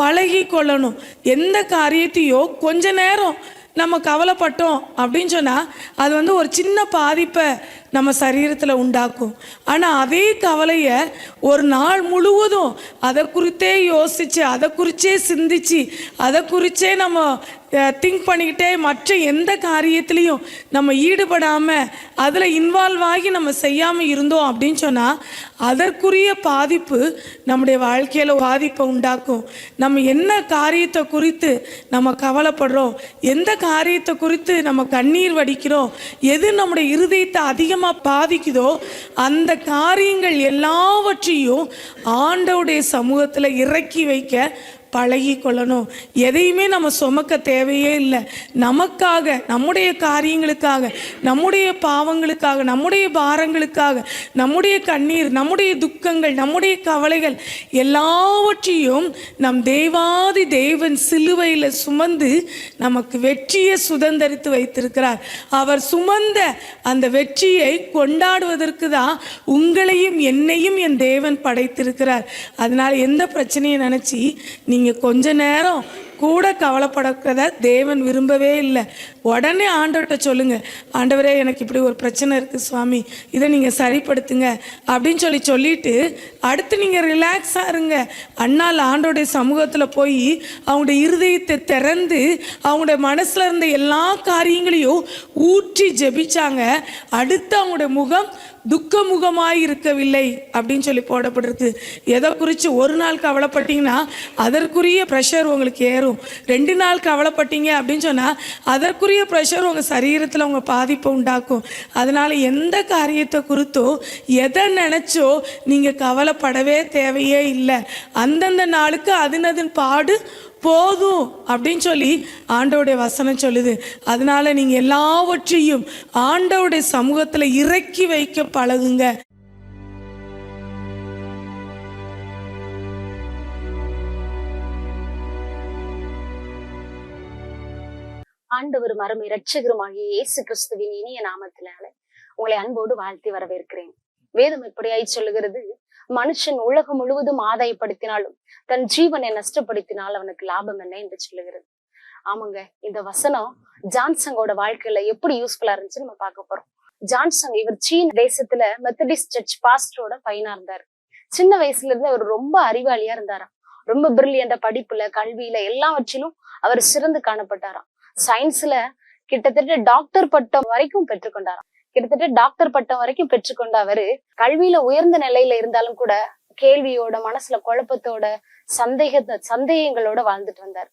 பழகி கொள்ளணும். எந்த காரியத்தையோ கொஞ்ச நேரம் நம்ம கவலைப்பட்டோம் அப்படின்னு சொன்னால் அது ஒரு சின்ன பாதிப்பை நம்ம சரீரத்தில் உண்டாக்கும். ஆனால் அதே கவலையை ஒரு நாள் முழுவதும் அதை குறித்தே யோசித்து அதை குறித்தே சிந்தித்து அதை குறித்தே நம்ம திங்க் பண்ணிக்கிட்டே மற்ற எந்த காரியத்துலேயும் நம்ம ஈடுபடாமல் அதில் இன்வால்வ் ஆகி நம்ம செய்யாமல் இருந்தோம் அப்படின்னு சொன்னால் அதற்குரிய பாதிப்பு நம்முடைய வாழ்க்கையில் பாதிப்பை உண்டாக்கும். நம்ம என்ன காரியத்தை குறித்து நம்ம கவலைப்படுறோம், எந்த காரியத்தை குறித்து நம்ம கண்ணீர் வடிக்கிறோம், எது நம்முடைய இருதயத்தை அதிகமாக பாதிக்குதோ அந்த காரியங்கள் எல்லாவற்றையும் ஆண்டவருடைய சமூகத்தில் இறக்கி வைக்க பழகி கொள்ளணும். எதையுமே நம்ம சுமக்க தேவையே இல்லை. நமக்காக, நம்முடைய காரியங்களுக்காக, நம்முடைய பாவங்களுக்காக, நம்முடைய பாரங்களுக்காக, நம்முடைய கண்ணீர், நம்முடைய துக்கங்கள், நம்முடைய கவலைகள் எல்லாவற்றையும் நம் தேவாதி தேவன் சிலுவையில் சுமந்து நமக்கு வெற்றியை சுதந்தரித்து வைத்திருக்கிறார். அவர் சுமந்த அந்த வெற்றியை கொண்டாடுவதற்கு தான் உங்களையும் என்னையும் என் தேவன் படைத்திருக்கிறார். அதனால் எந்த பிரச்சனையை நினச்சி நீங்கள் கொஞ்ச நேரம் கூட கவலைப்படக்கிறத தேவன் விரும்பவே இல்லை. உடனே ஆண்டவர்கிட்ட சொல்லுங்கள், ஆண்டவரே எனக்கு இப்படி ஒரு பிரச்சனை இருக்குது சுவாமி, இதை நீங்கள் சரிப்படுத்துங்க அப்படின்னு சொல்லிட்டு அடுத்து நீங்கள் ரிலாக்ஸாக இருங்க. அண்ணால் ஆண்டோடைய சமூகத்தில் போய் அவங்களுடைய இருதயத்தை திறந்து அவங்களுடைய மனசில் இருந்த எல்லா காரியங்களையும் ஊற்றி ஜெபிச்சாங்க. அடுத்து அவங்களுடைய முகம் துக்க முகமாய் இருக்கவில்லை அப்படின்னு போடப்பட்டிருக்கு. எதை குறித்து ஒரு நாள் கவலைப்பட்டீங்கன்னா அதற்குரிய ப்ரெஷர் உங்களுக்கு ஏறும். 2 நாள் கவலைப்பட்டீங்க அப்படின்னு சொன்னால் அதற்குரிய ப்ரெஷர் உங்கள் சரீரத்தில் உங்கள் பாதிப்பை உண்டாக்கும். அதனால் எந்த காரியத்தை குறித்தோ எதை நினச்சோ நீங்கள் கவலைப்படவே தேவையே இல்லை. அந்தந்த நாளுக்கு அதன் பாடு போதும் அப்படின்னு ஆண்டவருடைய வசனம் சொல்லுது. அதனால நீங்கள் எல்லாவற்றையும் ஆண்டவருடைய சமூகத்தில் இறக்கி வைக்க பழகுங்க. ஆண்டவர் மரம் இரட்சகருமாகிய இயேசு கிறிஸ்துவின் இனிய நாமத்தினால உங்களை அன்போடு வாழ்த்தி வரவேற்கிறேன். வேதம் எப்படியாய் சொல்லுகிறது, மனுஷன் உலகம் முழுவதும் ஆதாயப்படுத்தினாலும் தன் ஜீவனை நஷ்டப்படுத்தினால் அவனுக்கு லாபம் என்ன என்று சொல்லுகிறது. ஆமாங்க, இந்த வசனம் ஜான்சங்கோட வாழ்க்கையில எப்படி யூஸ்ஃபுல்லா இருந்துச்சுன்னு நம்ம பார்க்க போறோம். ஜான்சங் இவர் சீன தேசத்துல மெத்தடிஸ்ட் சர்ச் பாஸ்டரோட பையனா இருந்தாரு. சின்ன வயசுல இருந்து அவர் ரொம்ப அறிவாளியா இருந்தாராம். ரொம்ப பிரில்லியண்டா படிப்புல, கல்வியில எல்லாவற்றிலும் அவர் சிறந்து காணப்பட்டாராம். சயின்ஸ்ல கிட்டத்தட்ட டாக்டர் பட்டம் வரைக்கும் பெற்றுக்கொண்டாராம். பெற்றுக்கொண்ட அவரு கல்வியில உயர்ந்த நிலையில இருந்தாலும் கூட கேள்வியோட, மனசுல குழப்பத்தோட, சந்தேகங்களோட வாழ்ந்துட்டு வந்தார்.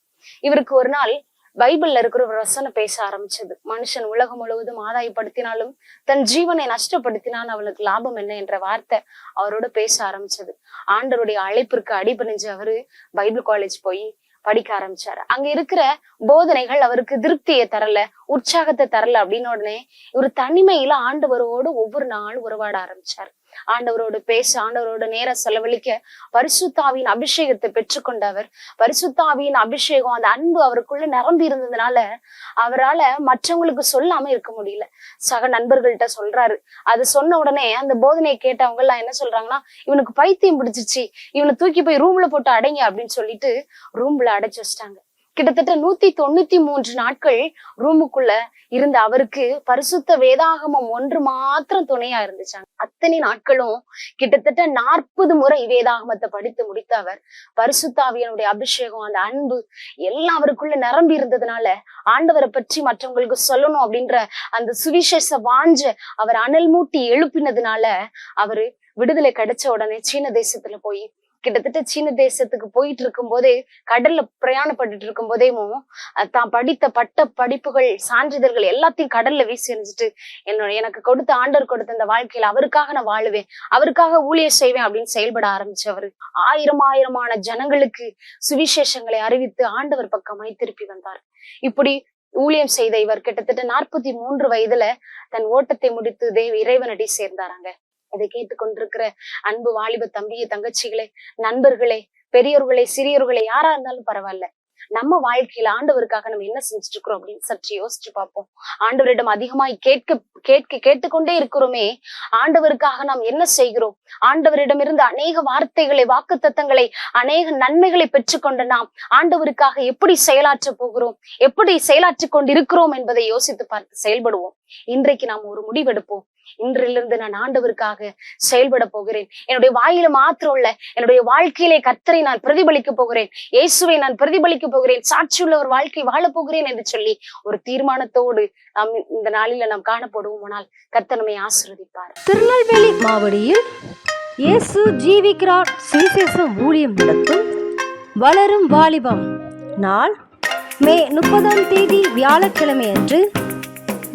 இவருக்கு ஒரு நாள் பைபிள்ல இருக்கிற ஒரு வசனம் பேச ஆரம்பிச்சது. மனுஷன் உலகம் முழுவதும் ஆதாயப்படுத்தினாலும் தன் ஜீவனை நஷ்டப்படுத்தினான் அவனுக்கு லாபம் என்ன என்ற வார்த்தை அவரோட பேச ஆரம்பிச்சது. ஆண்டவருடைய அழைப்பிற்கு அடிபணிஞ்சு அவரு பைபிள் காலேஜ் போய் படிக்க ஆரம்பிச்சாரு. அங்க இருக்கிற போதனைகள் அவருக்கு திருப்தியை தரல, உற்சாகத்தை தரல. அப்படின்னு உடனே இவர் தனிமையில ஆண்டவரோடு ஒவ்வொரு நாளும் உறவாட ஆரம்பிச்சாரு. ஆண்டவரோடு பேச, ஆண்டவரோட நேரம் செலவழிக்க பரிசுத்தாவின் அபிஷேகத்தை பெற்றுக்கொண்ட அவர், பரிசுத்தாவின் அபிஷேகம், அந்த அன்பு அவருக்குள்ள நிரம்பி இருந்ததுனால அவரால் மற்றவங்களுக்கு சொல்லாம இருக்க முடியல. சக நண்பர்கள்ட்ட சொல்றாரு. அது சொன்ன உடனே அந்த போதனையை கேட்டவங்க எல்லாம் என்ன சொல்றாங்கன்னா, இவனுக்கு பைத்தியம் பிடிச்சிச்சு, இவனை தூக்கி போய் ரூம்ல போட்டு அடைங்க அப்படின்னு சொல்லிட்டு ரூம்ல அடைச்சு வச்சிட்டாங்க. கிட்டத்தட்ட 193 நாட்கள் ரூமுக்குள்ள இருந்த அவருக்கு பரிசுத்த வேதாகமம் ஒன்று மாத்திரம் துணையா இருந்துச்சாங்க. அத்தனை நாட்களும் கிட்டத்தட்ட 40 முறை வேதாகமத்தை படித்து முடித்த அவர், பரிசுத்தாவியனுடைய அபிஷேகம், அந்த அன்பு எல்லாம் அவருக்குள்ள நிரம்பி இருந்ததுனால ஆண்டவரை பற்றி மற்றவங்களுக்கு சொல்லணும் அப்படின்ற அந்த சுவிசேஷ வாஞ்ச அவர் அனல் மூட்டி எழுப்பினதுனால அவரு விடுதலை கிடைச்ச உடனே சீன தேசத்துல போய், கிட்டத்தட்ட சீன தேசத்துக்கு போயிட்டு இருக்கும் போதே, கடல்ல பிரயாணப்பட்டு இருக்கும் போதேவும் தான் படித்த பட்ட படிப்புகள், சான்றிதழ்கள் எல்லாத்தையும் கடல்ல வீசி எறிஞ்சிட்டு, எனக்கு கொடுத்த ஆண்டவர் கொடுத்த இந்த வாழ்க்கையில அவருக்காக நான் வாழுவேன், அவருக்காக ஊழியம் செய்வேன் அப்படின்னு செயல்பட ஆரம்பிச்சவர் ஆயிரமான ஜனங்களுக்கு சுவிசேஷங்களை அறிவித்து ஆண்டவர் பக்கமாய் திருப்பி வந்தார். இப்படி ஊழியம் செய்த இவர் கிட்டத்தட்ட 43 வயதுல தன் ஓட்டத்தை முடித்து இறைவனடி சேர்ந்தாராங்க. இதை கேட்டுக்கொண்டிருக்கிற அன்பு வாலிப தம்பிய, தங்கச்சிகளே, நண்பர்களே, பெரியோர்களே, சிறியோர்களே, யாரா இருந்தாலும் பரவாயில்ல, நம்ம வாழ்க்கையில ஆண்டவருக்காக நம்ம என்ன செஞ்சுட்டு இருக்கிறோம் அப்படின்னு சற்று யோசிச்சு பார்ப்போம். ஆண்டவரிடம் அதிகமாய் கேட்டுக்கொண்டே இருக்கிறோமே, ஆண்டவருக்காக நாம் என்ன செய்கிறோம்? ஆண்டவரிடமிருந்து அநேக வார்த்தைகளை, வாக்குத்தத்தங்களை, அநேக நன்மைகளை பெற்றுக்கொண்ட நாம் ஆண்டவருக்காக எப்படி செயலாற்ற போகிறோம், எப்படி செயலாற்றி கொண்டிருக்கிறோம் என்பதை யோசித்து பார்த்து செயல்படுவோம். இன்றைக்கு நாம் ஒரு முடிவெடுப்போம். இன்றிலிருந்து நான் ஆண்டவருக்காக செயல்பட போகிறேன். என்னுடைய வாயில மாத்திரம் இல்ல, என்னுடைய வாழ்க்கையிலே கர்த்தரை நான் பிரதிபலிக்க போகிறேன், இயேசுவை நான் பிரதிபலிக்க போகிறேன், சாட்சியுள்ள ஒரு வாழ்க்கை வாழ போகிறேன் என்று சொல்லி ஒரு தீர்மானத்தோடு நாம் இந்த நாளில நாம் காணப்படுவோமானால் கர்த்தர் நம்மை ஆசீர்வதிப்பார். திருநெல்வேலி மாவடியில் இயேசு ஜீவிக்கிறார் சுவிசேஷம் ஊழியம் நடத்தும் வளரும் வாலிபம். நாள் மே 30ஆம் தேதி வியாழக்கிழமை அன்று.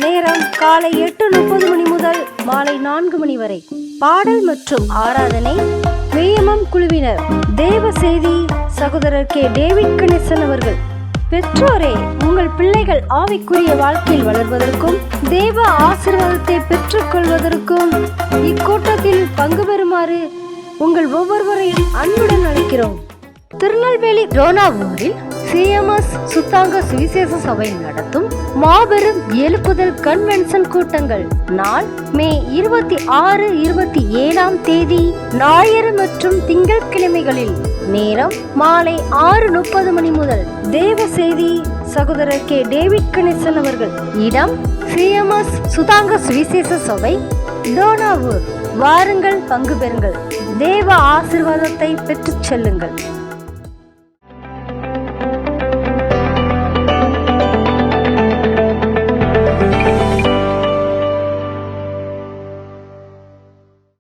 நேரம் காலை 8:30 மணி முதல் மாலை 4 மணி வரை. பாடல் மற்றும் ஆராதனை வேயமம் குழுவினர். தேவ செய்தி சகோதரர் கே. டேவிட் கணேசன் அவர்கள். பெற்றோரே, உங்கள் பிள்ளைகள் ஆவிக்குரிய வாழ்க்கையில் வளர்வதற்கும் தேவ ஆசீர்வாதத்தை பெற்றுக்கொள்வதற்கும் இக்கூட்டத்தில் பங்கு பெறுமாறு உங்கள் ஒவ்வொருவரையும் அன்புடன் அழைக்கிறோம். திருநெல்வேலி ரோனாவூரில் CMS சுத்தாங்க சுவிசேஷ சபை நடத்தும் மாபெரும் எழுப்புதல் கன்வென்ஷன் கூட்டங்கள். நாள் மே 26, 27ஆம் தேதி ஞாயிறு மற்றும் திங்கட்கிழமைகளில். நேரம் மாலை 6:30 மணி முதல். தேவ செய்தி சகோதரர் கே. டேவிட் கணேசன் அவர்கள். இடம் CMS சுத்தாங்க சுவிசேஷ சபை, டோனாவூர். வாருங்கள், பங்கு பெறுங்கள், தேவ ஆசீர்வாதத்தை பெற்றுச் செல்லுங்கள்.